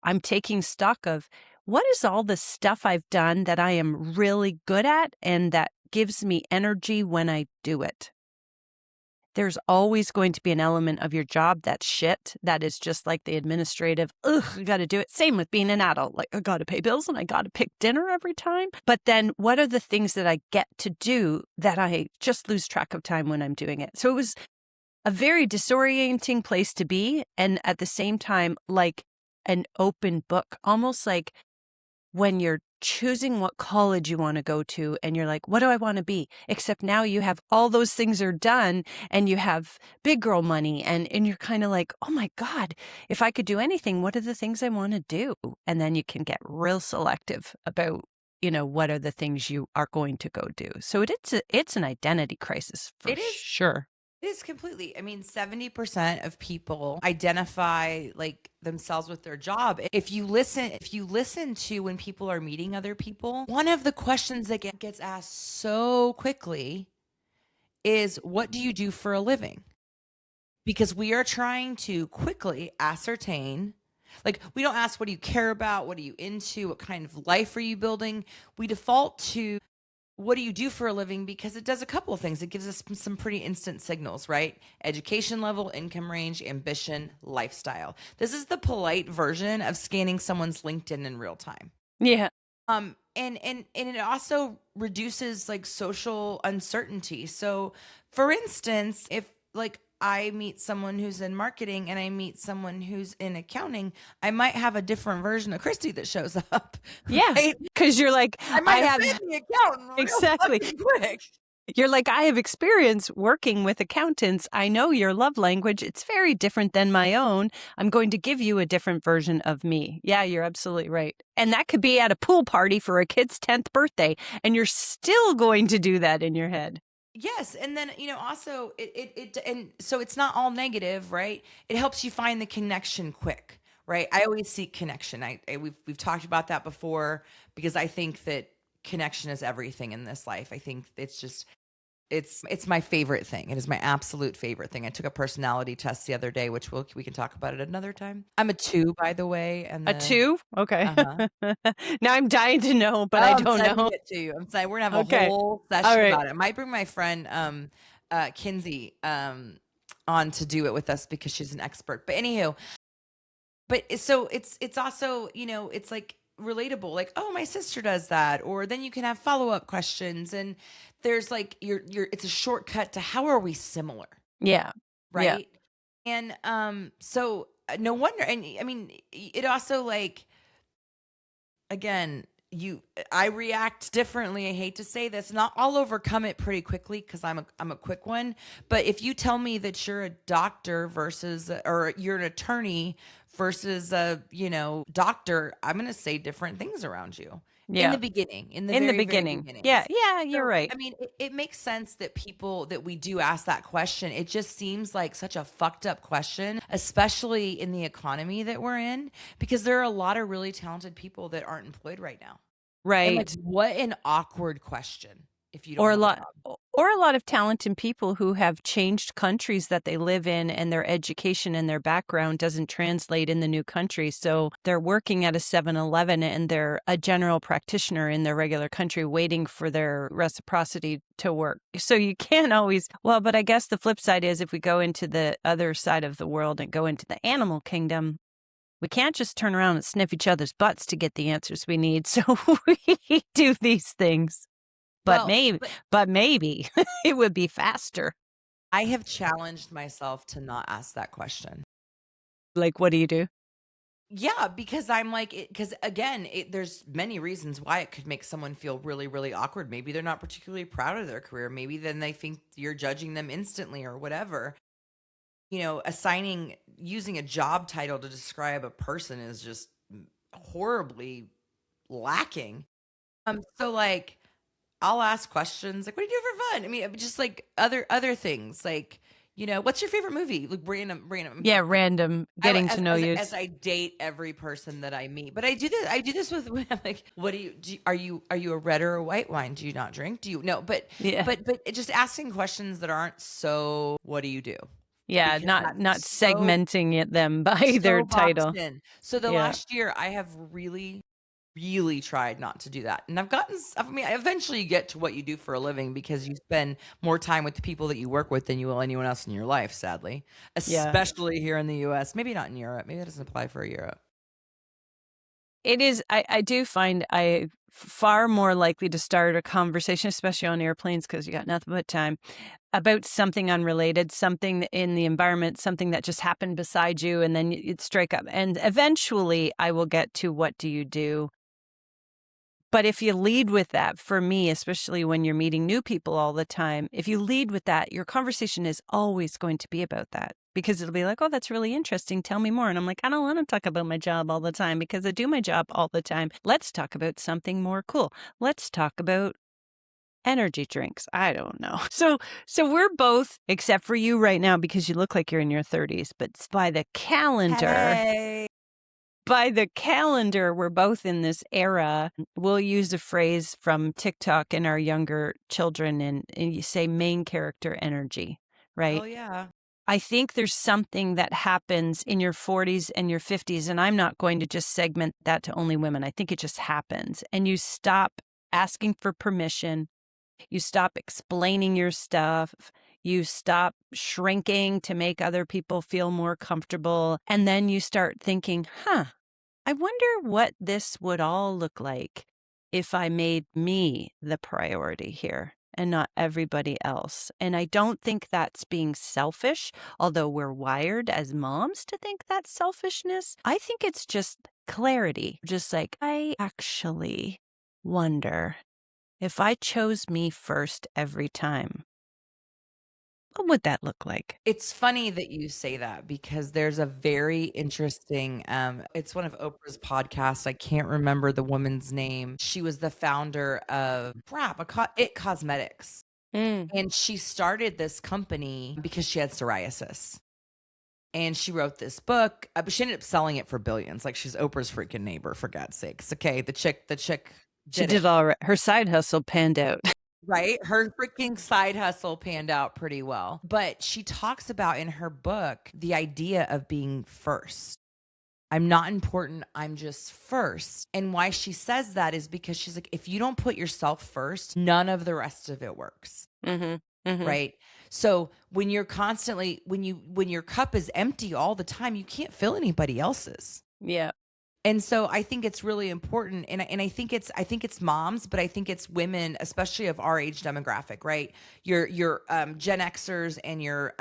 I'm taking stock of what is all the stuff I've done that I am really good at and that gives me energy when I do it. There's always going to be an element of your job that's shit. That is just like the administrative, I got to do it. Same with being an adult. Like, I got to pay bills and I got to pick dinner every time. But then what are the things that I get to do that I just lose track of time when I'm doing it? So it was a very disorienting place to be. And at the same time, like an open book, almost like when you're choosing what college you want to go to and you're like, what do I want to be? Except now you have all those things are done and you have big girl money and you're kind of like, oh my God, if I could do anything, what are the things I want to do? And then you can get real selective about, what are the things you are going to go do. So it's an identity crisis for
It is.
sure.
It is completely. I mean, 70% of people identify like themselves with their job. If you listen to when people are meeting other people, one of the questions that gets asked so quickly is, what do you do for a living? Because we are trying to quickly ascertain, like, we don't ask, what do you care about? What are you into? What kind of life are you building? We default to, what do you do for a living? Because it does a couple of things. It gives us some pretty instant signals, right? Education level, income range, ambition, lifestyle. This is the polite version of scanning someone's LinkedIn in real time.
Yeah.
And it also reduces like social uncertainty. So for instance, if like I meet someone who's in marketing and I meet someone who's in accounting, I might have a different version of Christy that shows up.
Yeah.
Right?
Because you're like,
I might have the accountant real
exactly
fucking quick.
You're like, I have experience working with accountants. I know your love language. It's very different than my own. I'm going to give you a different version of me. Yeah, you're absolutely right. And that could be at a pool party for a kid's 10th birthday. And you're still going to do that in your head.
Yes. And then, also and so it's not all negative, right? It helps you find the connection quick, right? I always seek connection. We've talked about that before, because I think that connection is everything in this life. I think it's my favorite thing. It is my absolute favorite thing. I took a personality test the other day, which we can talk about it another time. I'm a 2, by the way. And
A 2? Okay.
Uh-huh.
Now I'm dying to know, but I don't know.
To get to you. I'm saying we're gonna have a
Okay.
whole session
All right.
about it. I might bring my friend Kinsey on to do it with us, because she's an expert. But anywho, so it's also, it's like relatable, like, oh, my sister does that. Or then you can have follow-up questions, and there's like it's a shortcut to how are we similar.
Yeah.
Right. Yeah. And so no wonder. And I mean, it also, like, again, I react differently. I hate to say this, not I'll overcome it pretty quickly, because I'm a quick one. But if you tell me that you're a doctor versus, or you're an attorney versus a doctor, I'm going to say different things around you.
Yeah.
In the beginning,
in the beginning. Yeah. Yeah, you're right.
I mean, it makes sense that we do ask that question. It just seems like such a fucked up question, especially in the economy that we're in, because there are a lot of really talented people that aren't employed right now.
Right.
And, like, what an awkward question. If you don't
or
have
a lot of talented people who have changed countries that they live in, and their education and their background doesn't translate in the new country. So they're working at a 7-Eleven and they're a general practitioner in their regular country waiting for their reciprocity to work. So you can't always, but I guess the flip side is, if we go into the other side of the world and go into the animal kingdom, we can't just turn around and sniff each other's butts to get the answers we need. So we do these things. But maybe it would be faster.
I have challenged myself to not ask that question.
Like, what do you do?
Yeah, because I'm like, because again, there's many reasons why it could make someone feel really, really awkward. Maybe they're not particularly proud of their career. Maybe then they think you're judging them instantly or whatever. using a job title to describe a person is just horribly lacking. So like I'll ask questions like, "What do you do for fun?" I mean, just like other things, like, "What's your favorite movie?" Like random.
Yeah, random getting to know you.
As I date every person that I meet, but I do this. I do this with I'm like, "What are you a red or a white wine? Do you not drink? Do you no?"
Yeah.
But just asking questions that aren't so. What do you do?
Yeah,
Because
not
that's so
segmenting it them by their
so boxed
title.
in. So the
Yeah.
last year, I have really, really tried not to do that. And I mean, eventually you get to what you do for a living because you spend more time with the people that you work with than you will anyone else in your life, sadly,
Yeah.
especially here in the US. Maybe not in Europe. Maybe that doesn't apply for Europe.
It is I do find I far more likely to start a conversation, especially on airplanes, because you got nothing but time, about something unrelated, something in the environment, something that just happened beside you, and then you'd strike up. And eventually I will get to what do you do? But if you lead with that, for me, especially when you're meeting new people all the time, if you lead with that, your conversation is always going to be about that because it'll be like, oh, that's really interesting. Tell me more. And I'm like, I don't want to talk about my job all the time because I do my job all the time. Let's talk about something more cool. Let's talk about energy drinks. I don't know. So we're both, except for you right now, because you look like you're in your 30s, but by the calendar,
Hey.
we're both in this era. We'll use a phrase from TikTok in our younger children, and you say main character energy, right?
Oh yeah.
I think there's something that happens in your 40s and your 50s, and I'm not going to just segment that to only women. I think it just happens. And you stop asking for permission. You stop explaining your stuff. You stop shrinking to make other people feel more comfortable. And then you start thinking, I wonder what this would all look like if I made me the priority here and not everybody else. And I don't think that's being selfish, although we're wired as moms to think that's selfishness. I think it's just clarity. Just like, I actually wonder if I chose me first every time, what would that look like?
It's funny that you say that because there's a very interesting it's one of Oprah's podcasts. I can't remember the woman's name. She was the founder of It Cosmetics.
Mm.
And she started this company because she had psoriasis. And she wrote this book, but she ended up selling it for billions. Like she's Oprah's freaking neighbor, for God's sakes. Okay, the chick
She
did it.
did all right. Her side hustle panned out.
Right? Her freaking side hustle panned out pretty well. But she talks about in her book the idea of being first. I'm not important. I'm just first. And why she says that is because she's like, if you don't put yourself first, none of the rest of it works.
Mm-hmm. Mm-hmm.
Right. So when you're constantly, when your cup is empty all the time, you can't fill anybody else's.
Yeah.
And so I think it's really important, and I think it's moms, but I think it's women, especially of our age demographic, right? Your Gen Xers and your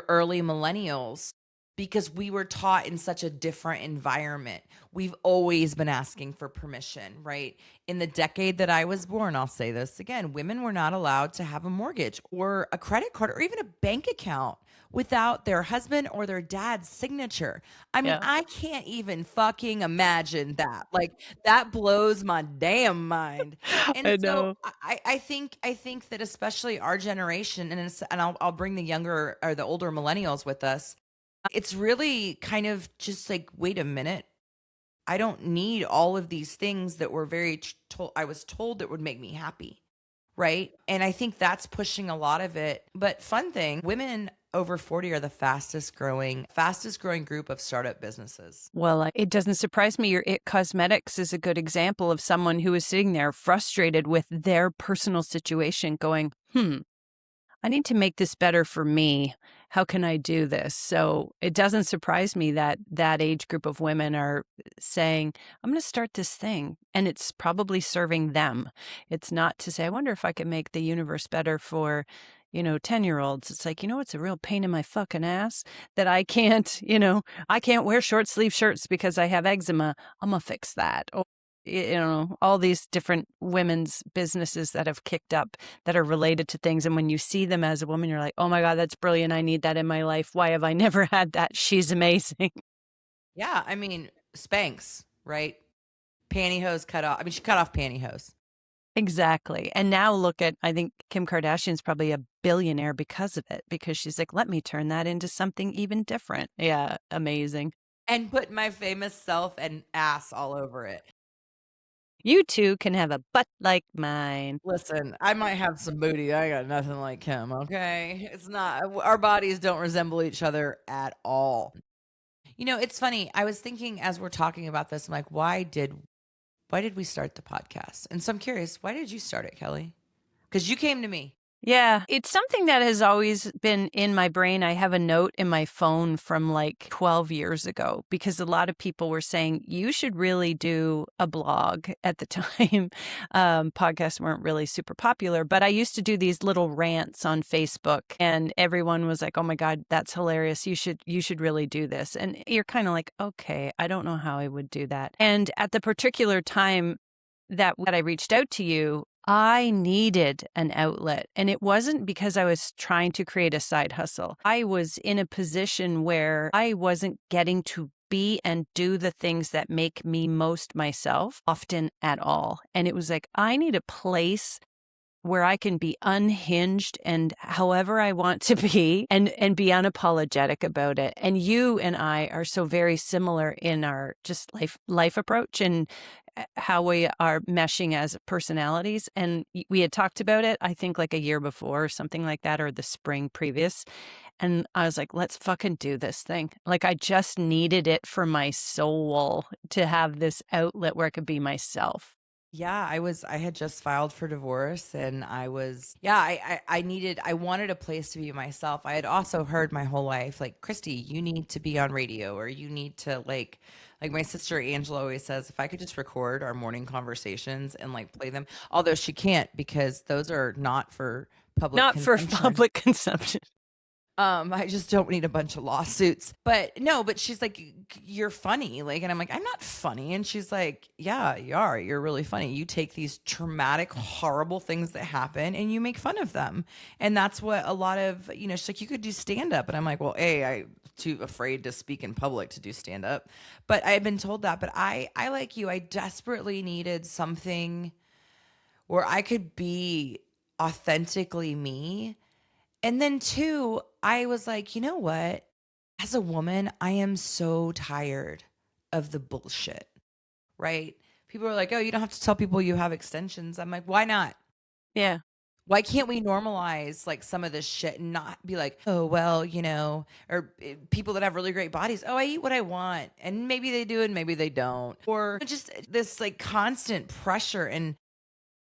early millennials, because we were taught in such a different environment. We've always been asking for permission, right? In the decade that I was born, I'll say this again, women were not allowed to have a mortgage or a credit card or even a bank account without their husband or their dad's signature. I mean,
Yeah.
I can't even fucking imagine that. Like that blows my damn mind. And
I
so
know.
I think that especially our generation, and I'll bring the younger or the older millennials with us. It's really kind of just like, wait a minute. I don't need all of these things that were I was told that would make me happy. Right. And I think that's pushing a lot of it. But fun thing, women over 40 are the fastest growing group of startup businesses.
Well, it doesn't surprise me. Your It Cosmetics is a good example of someone who is sitting there frustrated with their personal situation going, I need to make this better for me. How can I do this? So it doesn't surprise me that that age group of women are saying, I'm going to start this thing. And it's probably serving them. It's not to say, I wonder if I could make the universe better for, 10-year-olds. It's like, it's a real pain in my fucking ass that I can't, I can't wear short sleeve shirts because I have eczema. I'm going to fix that. all these different women's businesses that have kicked up that are related to things. And when you see them as a woman, you're like, oh my God, that's brilliant. I need that in my life. Why have I never had that? She's amazing.
Yeah, I mean, Spanx, right? Pantyhose cut off. I mean, she cut off pantyhose.
Exactly. And now look at, I think Kim Kardashian's probably a billionaire because of it, because she's like, let me turn that into something even different. Yeah, amazing.
And put my famous self and ass all over it.
You too can have a butt like mine.
Listen, I might have some booty. I got nothing like him, okay? It's not, our bodies don't resemble each other at all. You know, it's funny. I was thinking as we're talking about this, I'm like, why did we start the podcast? And so I'm curious, why did you start it, Kelly? Because you came to me.
Yeah, it's something that has always been in my brain. I have a note in my phone from like 12 years ago because a lot of people were saying you should really do a blog at the time. Podcasts weren't really super popular, but I used to do these little rants on Facebook and everyone was like, oh my God, that's hilarious. You should really do this. And you're kind of like, okay, I don't know how I would do that. And at the particular time that I reached out to you, I needed an outlet. And it wasn't because I was trying to create a side hustle. I was in a position where I wasn't getting to be and do the things that make me most myself often at all. And it was like, I need a place where I can be unhinged and however I want to be and be unapologetic about it. And you and I are so very similar in our just life approach and how we are meshing as personalities. And we had talked about it, I think like a year before or something like that, or the spring previous. And I was like, let's fucking do this thing. Like I just needed it for my soul to have this outlet where I could be myself.
Yeah, I had just filed for divorce and I wanted a place to be myself. I had also heard my whole life, like, Christy, you need to be on radio or you need to like my sister Angela always says, if I could just record our morning conversations and like play them, although she can't because those are not for
Not for public consumption.
I just don't need a bunch of lawsuits. But no, but she's like, you're funny. Like, and I'm like, I'm not funny. And she's like, yeah, you are. You're really funny. You take these traumatic, horrible things that happen and you make fun of them. And that's what a lot of, she's like, you could do stand up. And I'm like, well, I'm too afraid to speak in public to do stand up. But I had been told that. But I like you, I desperately needed something where I could be authentically me. And then two, I was like, you know what? As a woman, I am so tired of the bullshit, right? People are like, oh, you don't have to tell people you have extensions. I'm like, why not?
Yeah.
Why can't we normalize like some of this shit and not be like, oh, well, or people that have really great bodies. Oh, I eat what I want. And maybe they do and maybe they don't. Or just this like constant pressure and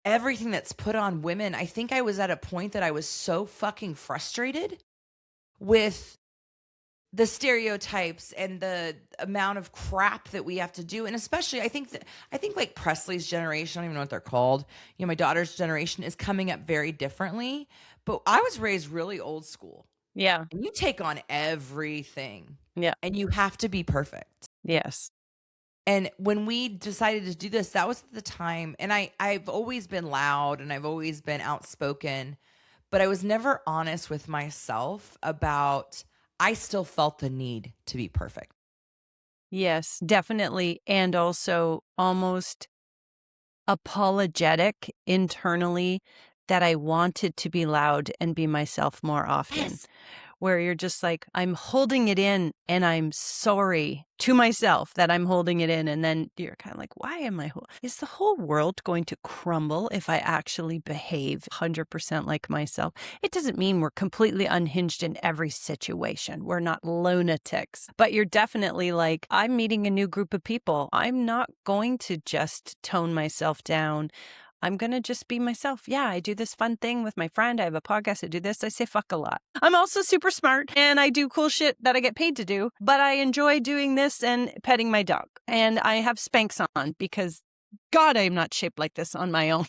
everything that's put on women. I think I was at a point that I was so fucking frustrated with the stereotypes and the amount of crap that we have to do. And especially I think like Presley's generation, I don't even know what they're called. My daughter's generation is coming up very differently, but I was raised really old school.
Yeah.
And you take on everything.
Yeah.
And you have to be perfect.
Yes.
And when we decided to do this, that was the time. And I've always been loud and I've always been outspoken, but I was never honest with myself about, I still felt the need to be perfect.
Yes, definitely. And also almost apologetic internally that I wanted to be loud and be myself more often.
Yes.
Where you're just like, I'm holding it in and I'm sorry to myself that I'm holding it in. And then you're kind of like, why am is the whole world going to crumble if I actually behave 100% like myself? It doesn't mean we're completely unhinged in every situation. We're not lunatics, but you're definitely like, I'm meeting a new group of people. I'm not going to just tone myself down. I'm going to just be myself. Yeah, I do this fun thing with my friend. I have a podcast. I do this. I say fuck a lot. I'm also super smart and I do cool shit that I get paid to do, but I enjoy doing this and petting my dog. And I have Spanx on because God, I'm not shaped like this on my own.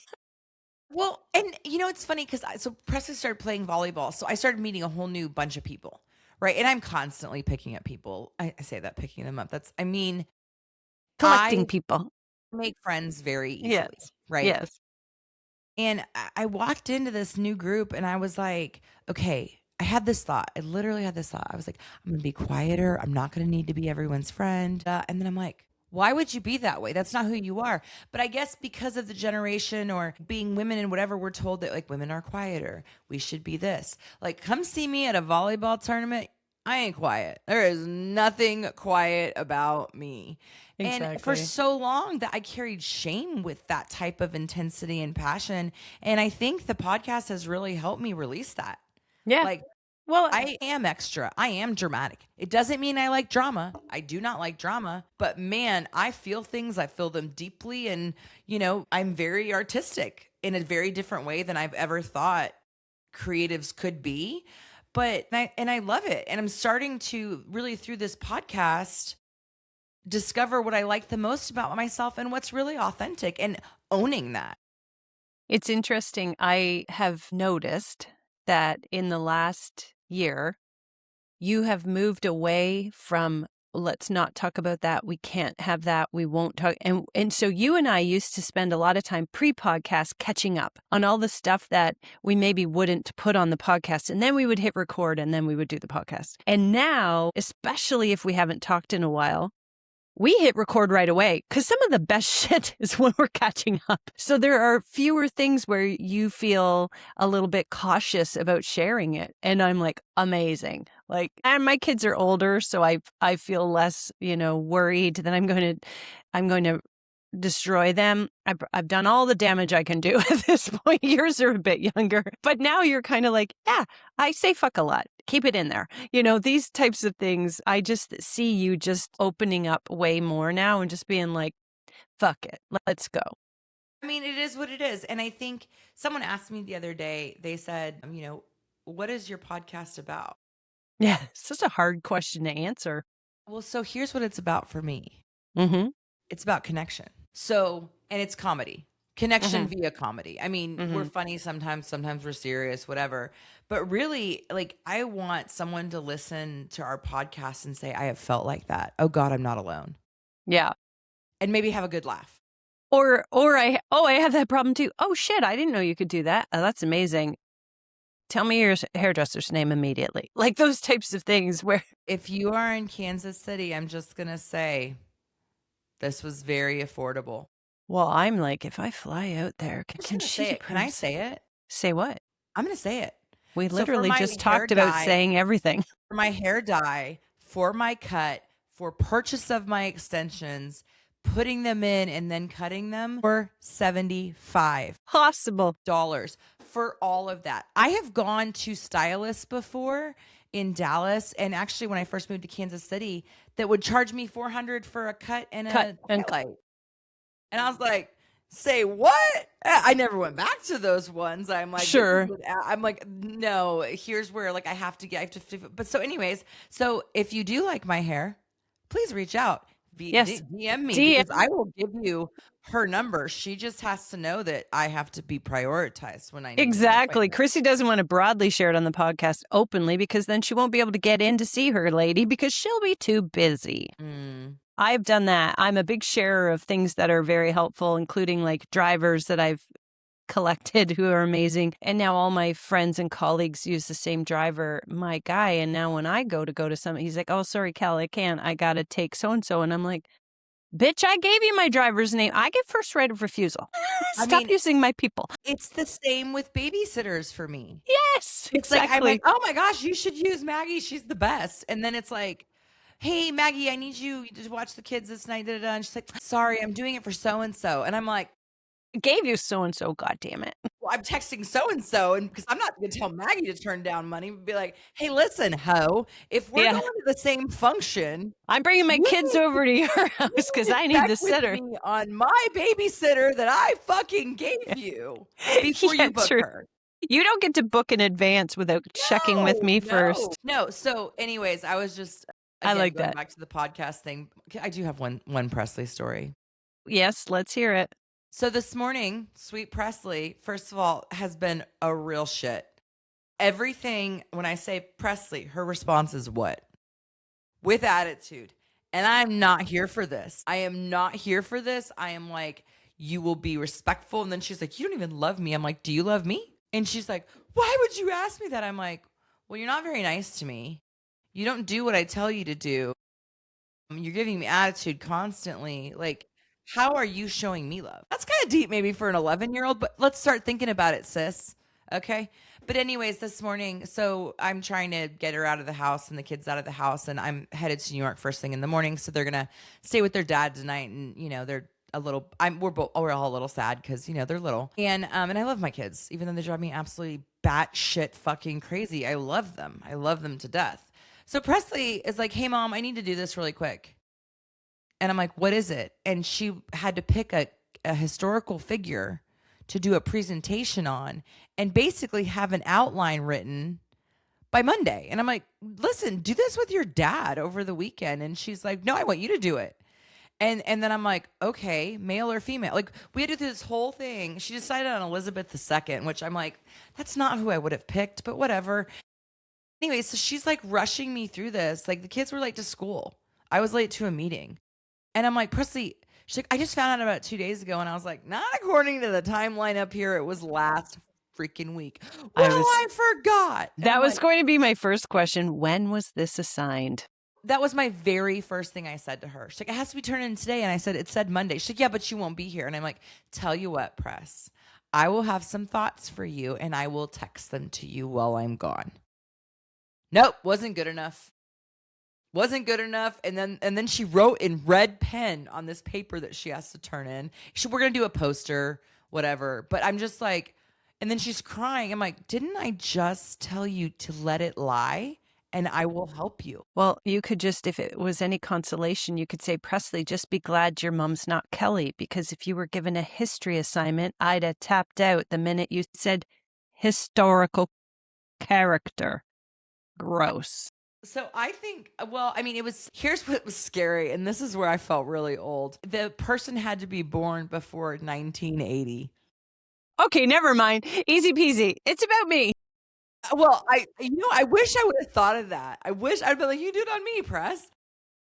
Well, and it's funny because so Presley started playing volleyball. So I started meeting a whole new bunch of people, right? And I'm constantly picking up people. I say that, picking them up. Collecting
people.
make friends very easily,
Yes.
right?
Yes.
And I walked into this new group and I was like, okay, I had this thought. I literally had this thought. I was like, I'm going to be quieter. I'm not going to need to be everyone's friend. And then I'm like, why would you be that way? That's not who you are. But I guess because of the generation or being women and whatever, we're told that like women are quieter. We should be this. Like, come see me at a volleyball tournament. I ain't quiet. There is nothing quiet about me. And for
Exactly.
so long that I carried shame with that type of intensity and passion. And I think the podcast has really helped me release that.
Yeah.
Like,
Well,
I am extra. I am dramatic. It doesn't mean I like drama. I do not like drama, but man, I feel things. I feel them deeply. And, I'm very artistic in a very different way than I've ever thought creatives could be. But, I love it. And I'm starting to really, through this podcast, discover what I like the most about myself and what's really authentic and owning that.
it's interesting. I have noticed that in the last year, you have moved away from let's not talk about that. We can't have that. We won't talk. And so you and I used to spend a lot of time pre-podcast catching up on all the stuff that we maybe wouldn't put on the podcast. And then we would hit record and then we would do the podcast. And now, especially if we haven't talked in a while, we hit record right away because some of the best shit is when we're catching up. So there are fewer things where you feel a little bit cautious about sharing it. And I'm like, amazing. Like, and my kids are older, so I feel less, worried that I'm going to destroy them. I've done all the damage I can do at this point. Yours are a bit younger, but now you're kind of like, yeah, I say fuck a lot. Keep it in there. These types of things. I just see you just opening up way more now and just being like, fuck it. Let's go.
I mean, it is what it is. And I think someone asked me the other day, they said, what is your podcast about?
Yeah, it's just a hard question to answer.
Well, so here's what it's about for me.
Mm-hmm.
It's about connection. So, and it's comedy. Connection via comedy. I mean, we're funny sometimes we're serious, whatever. But really, like, I want someone to listen to our podcast and say, I have felt like that. Oh God, I'm not alone.
Yeah.
And maybe have a good laugh.
Or I have that problem too. Oh shit, I didn't know you could do that. Oh, that's amazing. Tell me your hairdresser's name immediately. Like those types of things where
if you are in Kansas City, I'm just going to say this was very affordable.
Well, I'm like, if I fly out there, can she
say it? Can I say it?
Say what?
I'm going to say it.
We
So
literally just talked about saying everything.
For my hair dye, for my cut, for purchase of my extensions, putting them in and then cutting them for $75
Possible.
for all of that. I have gone to stylists before in Dallas, and actually when I first moved to Kansas City, that would charge me $400 for a cut and a highlight. And I was like, say what? I never went back to those ones. I'm like,
sure.
I'm like, no, here's where like I have to, but so anyways, so if you do like my hair, please reach out.
Yes.
DM me because I will give you her number. She just has to know that I have to be prioritized when I need
exactly. Christy doesn't want to broadly share it on the podcast openly because then she won't be able to get in to see her lady because she'll be too busy. I've done that. I'm a big sharer of things that are very helpful, including like drivers that I've collected who are amazing. And now all my friends and colleagues use the same driver, my guy. And now when I go to something, he's like, oh, sorry, Cal, I can't. I got to take so-and-so. And I'm like, bitch, I gave you my driver's name. I get first right of refusal. Stop using my people.
It's the same with babysitters for me.
Yes,
it's
exactly.
Like, I'm like, oh my gosh, you should use Maggie. She's the best. And then it's like, hey, Maggie, I need you to watch the kids this night. And she's like, sorry, I'm doing it for so-and-so. And I'm like,
I gave you so-and-so, God damn it.
Well, I'm texting so-and-so, and because I'm not going to tell Maggie to turn down money, but be like, hey, listen, ho, if we're going to the same function.
I'm bringing my kids over to your house because I need the sitter.
Me on my babysitter that I fucking gave you before you book her.
You don't get to book in advance without checking with me first.
No. So anyways, I was just,
again, I like
going
that.
Back to the podcast thing. I do have one Presley story.
Yes, let's hear it.
So this morning, Sweet Presley, first of all, has been a real shit. Everything, when I say Presley, her response is what? With attitude. And I'm not here for this. I am not here for this. I am like, you will be respectful. And then she's like, you don't even love me. I'm like, do you love me? And she's like, why would you ask me that? I'm like, well, you're not very nice to me. You don't do what I tell you to do. You're giving me attitude constantly. Like, how are you showing me love? That's kind of deep maybe for an 11-year-old, but let's start thinking about it, sis. Okay. But anyways, this morning, so I'm trying to get her out of the house and the kids out of the house, and I'm headed to New York first thing in the morning. So they're gonna stay with their dad tonight, and they're a little. We're all a little sad because they're little, and I love my kids, even though they drive me absolutely batshit fucking crazy. I love them. I love them to death. So Presley is like, "Hey, mom, I need to do this really quick," and I'm like, "What is it?" And she had to pick a historical figure to do a presentation on and basically have an outline written by Monday. And I'm like, listen, do this with your dad over the weekend. And she's like, no, I want you to do it. And then I'm like, okay, male or female? Like, we had to do this whole thing. She decided on Elizabeth II, which I'm like, that's not who I would have picked, but whatever. Anyway, so she's like rushing me through this. Like, the kids were late to school. I was late to a meeting. And I'm like, Presley, she's like, I just found out about 2 days ago. And I was like, not according to the timeline up here. It was last freaking week. Well, I forgot. And
That
I'm
was
like,
going to be my first question. When was this assigned?
that was my very first thing I said to her. She's like, it has to be turned in today. And I said, it said Monday. She's like, yeah, but you won't be here. And I'm like, tell you what, Press, I will have some thoughts for you and I will text them to you while I'm gone. Nope, wasn't good enough. Wasn't good enough. And then she wrote in red pen on this paper that she has to turn in. We're going to do a poster, whatever. But I'm just like, and then she's crying. I'm like, didn't I just tell you to let it lie? And I will help you.
Well, you could just, if it was any consolation, you could say, Presley, just be glad your mom's not Kelly, because if you were given a history assignment, I'd have tapped out the minute you said historical character. Gross.
So I think, well, I mean, here's what was scary. And this is where I felt really old. The person had to be born before 1980.
Okay, never mind. Easy peasy. It's about me.
Well, I wish I would have thought of that. I wish I'd been like, you do it on me, Press.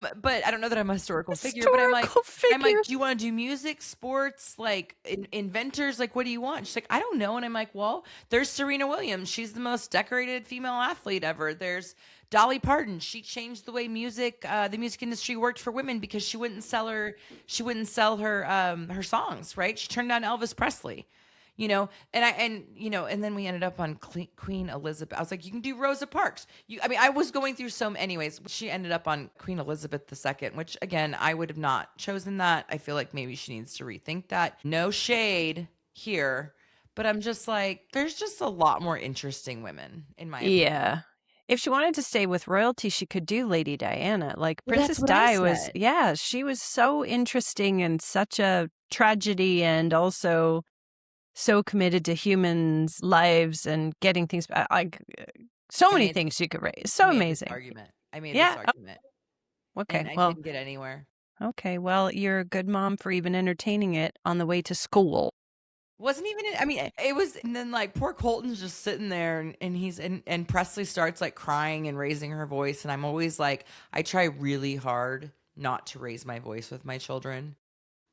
But I don't know that I'm a historical figure. But I'm like, do you want to do music, sports, like inventors? Like, what do you want? She's like, I don't know. And I'm like, well, there's Serena Williams. She's the most decorated female athlete ever. There's Dolly Parton. She changed the way the music industry worked for women because she wouldn't sell her her songs, right? She turned down Elvis Presley. And then we ended up on Queen Elizabeth. I was like, you can do Rosa Parks. I was going through anyways, she ended up on Queen Elizabeth II, which again, I would have not chosen that. I feel like maybe she needs to rethink that. No shade here, but I'm just like, there's just a lot more interesting women in my opinion.
Yeah. If she wanted to stay with royalty, she could do Lady Diana. Like Princess Di was, she was so interesting and such a tragedy and also so committed to humans' lives and getting things like so many things she could raise. So amazing.
I made this argument.
Okay.
And I didn't get anywhere.
Okay. Well, you're a good mom for even entertaining it on the way to school.
Wasn't even it was, and then like poor Colton's just sitting there and Presley starts like crying and raising her voice. And I'm always like, I try really hard not to raise my voice with my children.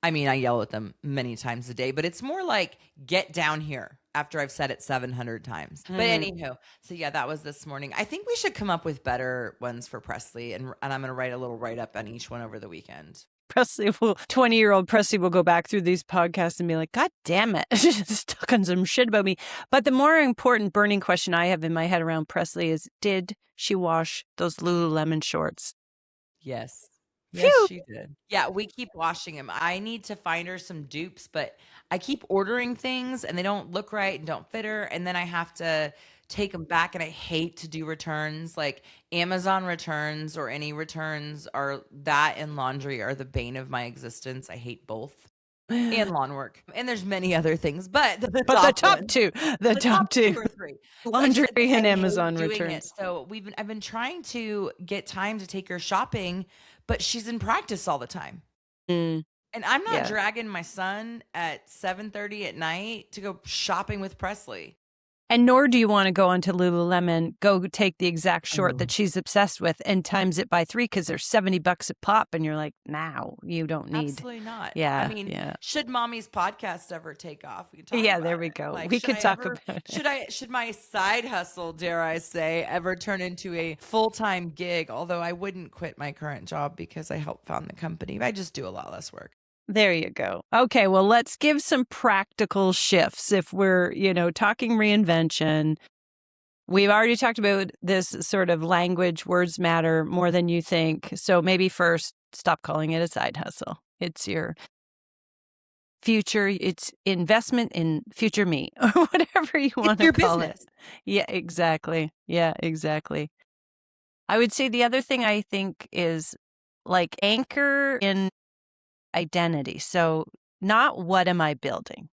I mean, I yell at them many times a day, but it's more like, get down here after I've said it 700 times. But anywho, so yeah, that was this morning. I think we should come up with better ones for Presley, and I'm going to write a little write-up on each one over the weekend.
20-year-old Presley will go back through these podcasts and be like, God damn it, she's talking some shit about me. But the more important burning question I have in my head around Presley is, did she wash those Lululemon shorts?
Yes.
Phew.
Yes, she did. Yeah, we keep washing them. I need to find her some dupes, but I keep ordering things and they don't look right and don't fit her. And then I have to take them back, and I hate to do returns. Like Amazon returns or any returns and laundry are the bane of my existence. I hate both. And lawn work. And there's many other things, but the top two or three.
Laundry and Amazon returns.
So I've been trying to get time to take her shopping, but she's in practice all the time. And I'm not dragging my son at 7:30 at night to go shopping with Presley.
And nor do you want to go onto Lululemon, go take the exact short
Oh.
that she's obsessed with and times it by 3 because they're $70 a pop. And you're like, now you don't need.
Absolutely not.
Yeah.
I mean,
yeah.
should Mommy's podcast ever take off? We can talk
Yeah,
about
there we
it.
go.
Like,
We
should
could
I
talk
ever,
about it.
should my side hustle, dare I say, ever turn into a full-time gig? Although I wouldn't quit my current job because I helped found the company. I just do a lot less work.
There you go. Okay, well, let's give some practical shifts if we're, talking reinvention. We've already talked about this sort of language, words matter more than you think. So maybe first, stop calling it a side hustle. It's your future, it's investment in future me, or whatever you want to
your
call
business.
it. Yeah, exactly. Yeah, exactly. I would say the other thing I think is like anchor in identity. So, not what am I building?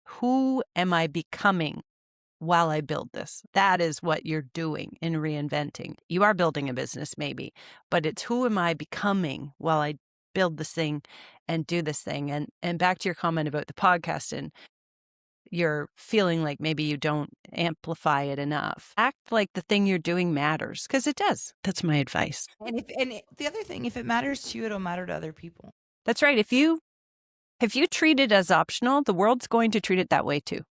Who am I becoming while I build this? That is what you're doing in reinventing. You are building a business, maybe, but it's who am I becoming while I build this thing and do this thing? And back to your comment about the podcast and you're feeling like maybe you don't amplify it enough. Act like the thing you're doing matters because it does. That's my advice.
And the other thing, if it matters to you, it'll matter to other people.
That's right. If you treat it as optional, the world's going to treat it that way too.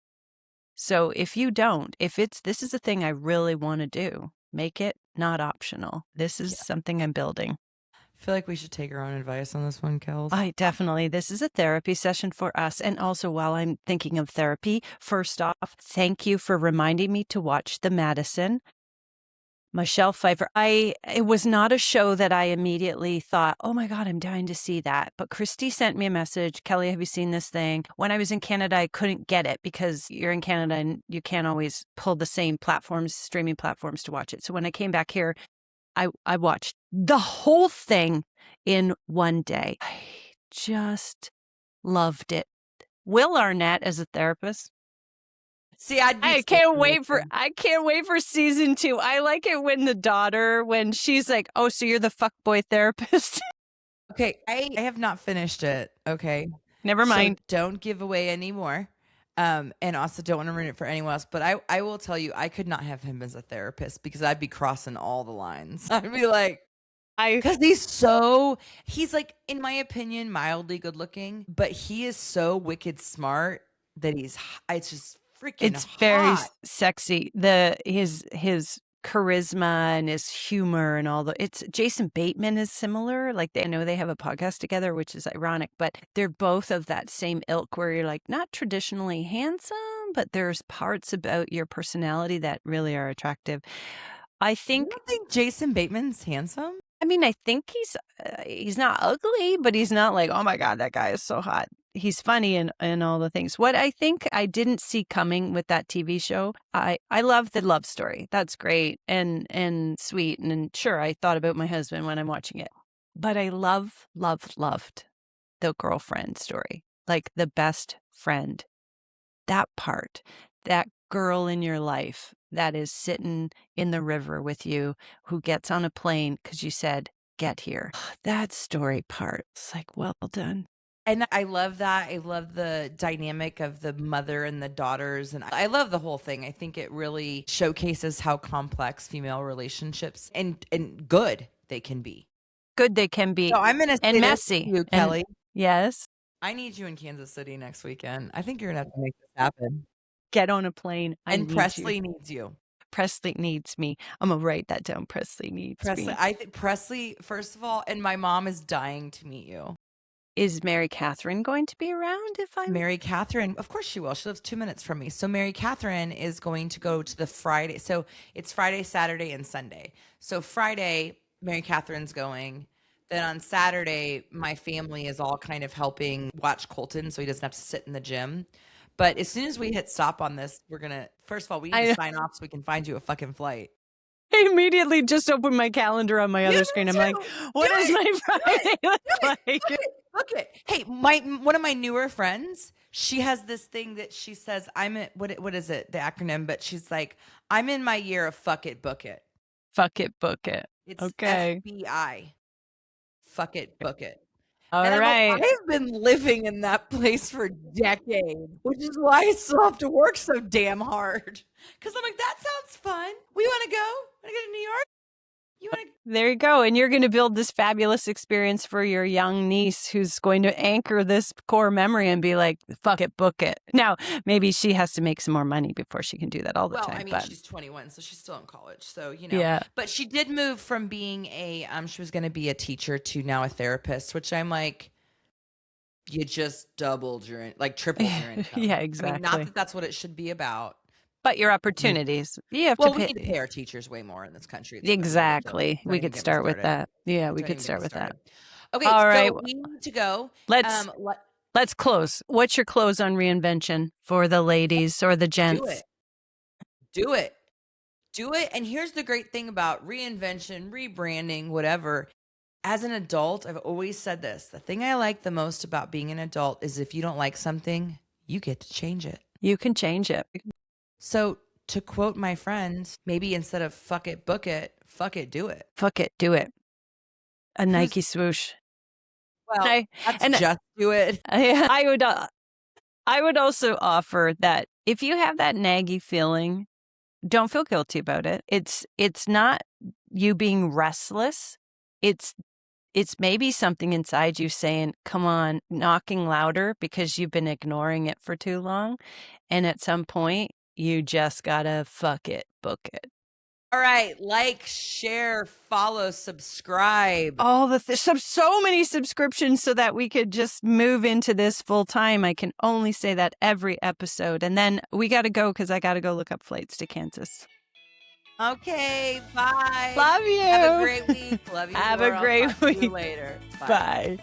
So if you don't, this is a thing I really want to do, make it not optional. This is something I'm building.
I feel like we should take our own advice on this one, Kels.
This is a therapy session for us. And also while I'm thinking of therapy, first off, thank you for reminding me to watch The Madison. Michelle Pfeiffer. It was not a show that I immediately thought, oh my God, I'm dying to see that. But Christy sent me a message. Kelly, have you seen this thing? When I was in Canada, I couldn't get it because you're in Canada and you can't always pull the same streaming platforms to watch it. So when I came back here, I watched the whole thing in one day. I just loved it. Will Arnett as a therapist.
See,
I can't wait for season 2. I like it when the daughter, when she's like, oh, so you're the fuckboy therapist.
Okay, I have not finished it. Okay.
Never mind.
So don't give away any more. And also don't want to ruin it for anyone else. But I will tell you, I could not have him as a therapist because I'd be crossing all the lines. I'd be like, because he's like, in my opinion, mildly good looking, but he is so wicked smart that it's just freaking
it's very
hot.
sexy. His charisma and his humor and it's Jason Bateman is similar. Like I know they have a podcast together, which is ironic, but they're both of that same ilk where you're like not traditionally handsome, but there's parts about your personality that really are attractive. I think.
You don't think Jason Bateman's handsome?
I mean, I think he's not ugly, but he's not like, oh my God, that guy is so hot. He's funny and all the things. What I think I didn't see coming with that TV show, I love the love story. That's great and sweet. And sure, I thought about my husband when I'm watching it. But I loved the girlfriend story, like the best friend. That part, that girl in your life that is sitting in the river with you, who gets on a plane because you said, get here. That story part, it's like, well done.
And I love that. I love the dynamic of the mother and the daughters. And I love the whole thing. I think it really showcases how complex female relationships and good they can be.
Good they can be.
So I'm going to say
and messy.
To you, Kelly.
Yes.
I need you in Kansas City next weekend. I think you're going to have to make this happen.
Get on a plane.
And Presley needs you.
Presley needs me. I'm going to write that down. Presley needs me.
I think Presley, first of all, and my mom is dying to meet you.
Is Mary Catherine going to be around
Mary Catherine, of course she will. She lives 2 minutes from me. So Mary Catherine is going to go to the Friday. So it's Friday, Saturday, and Sunday. So Friday, Mary Catherine's going. Then on Saturday, my family is all kind of helping watch Colton so he doesn't have to sit in the gym. But as soon as we hit stop on this, we're going to, first of all, we need to sign off so we can find you a fucking flight.
I immediately just opened my calendar on my other screen. I'm like, what does my Friday look like?
Look it. Hey, one of my newer friends, she has this thing that she says, what is it, the acronym? But she's like, I'm in my year of fuck it, book it.
Fuck it, book it.
It's
okay.
FBI. Fuck it, book it.
All
And I'm
right.
like, I've been living in that place for decades, which is why I still have to work so damn hard. Because I'm like, that sounds fun. We want to go? Want to go to New York? You want to?
There you go. And you're going to build this fabulous experience for your young niece who's going to anchor this core memory and be like, fuck it, book it. Now, maybe she has to make some more money before she can do that all the time.
Well, I mean,
but
she's 21, so she's still in college. So,
yeah.
But she did move from being she was going to be a teacher to now a therapist, which I'm like, you just tripled your income.
Yeah,
I
exactly.
mean, not that that's what it should be about.
But your opportunities. You have
Well,
to
we
pay.
need to pay our teachers way more in this country.
Exactly. We could start with that. Yeah, we could start with that.
Okay,
all right.
So we need to go.
Let's close. What's your close on reinvention for the ladies or the gents?
Do it. And here's the great thing about reinvention, rebranding, whatever. As an adult, I've always said this. The thing I like the most about being an adult is if you don't like something, you get to change it.
You can change it.
So to quote my friend, maybe instead of fuck it, book it, fuck it, do it.
Fuck it, do it. A Nike swoosh.
Well, just do it.
I would also offer that if you have that naggy feeling, don't feel guilty about it. It's not you being restless. It's maybe something inside you saying, come on, knocking louder because you've been ignoring it for too long. And at some point, you just gotta fuck it, book it.
All right. Like, share, follow, subscribe.
All the so many subscriptions so that we could just move into this full time. I can only say that every episode. And then we got to go because I got to go look up flights to Kansas.
Okay. Bye.
Love you.
Have a great week. Love you.
Have a great week.
See you later.
Bye.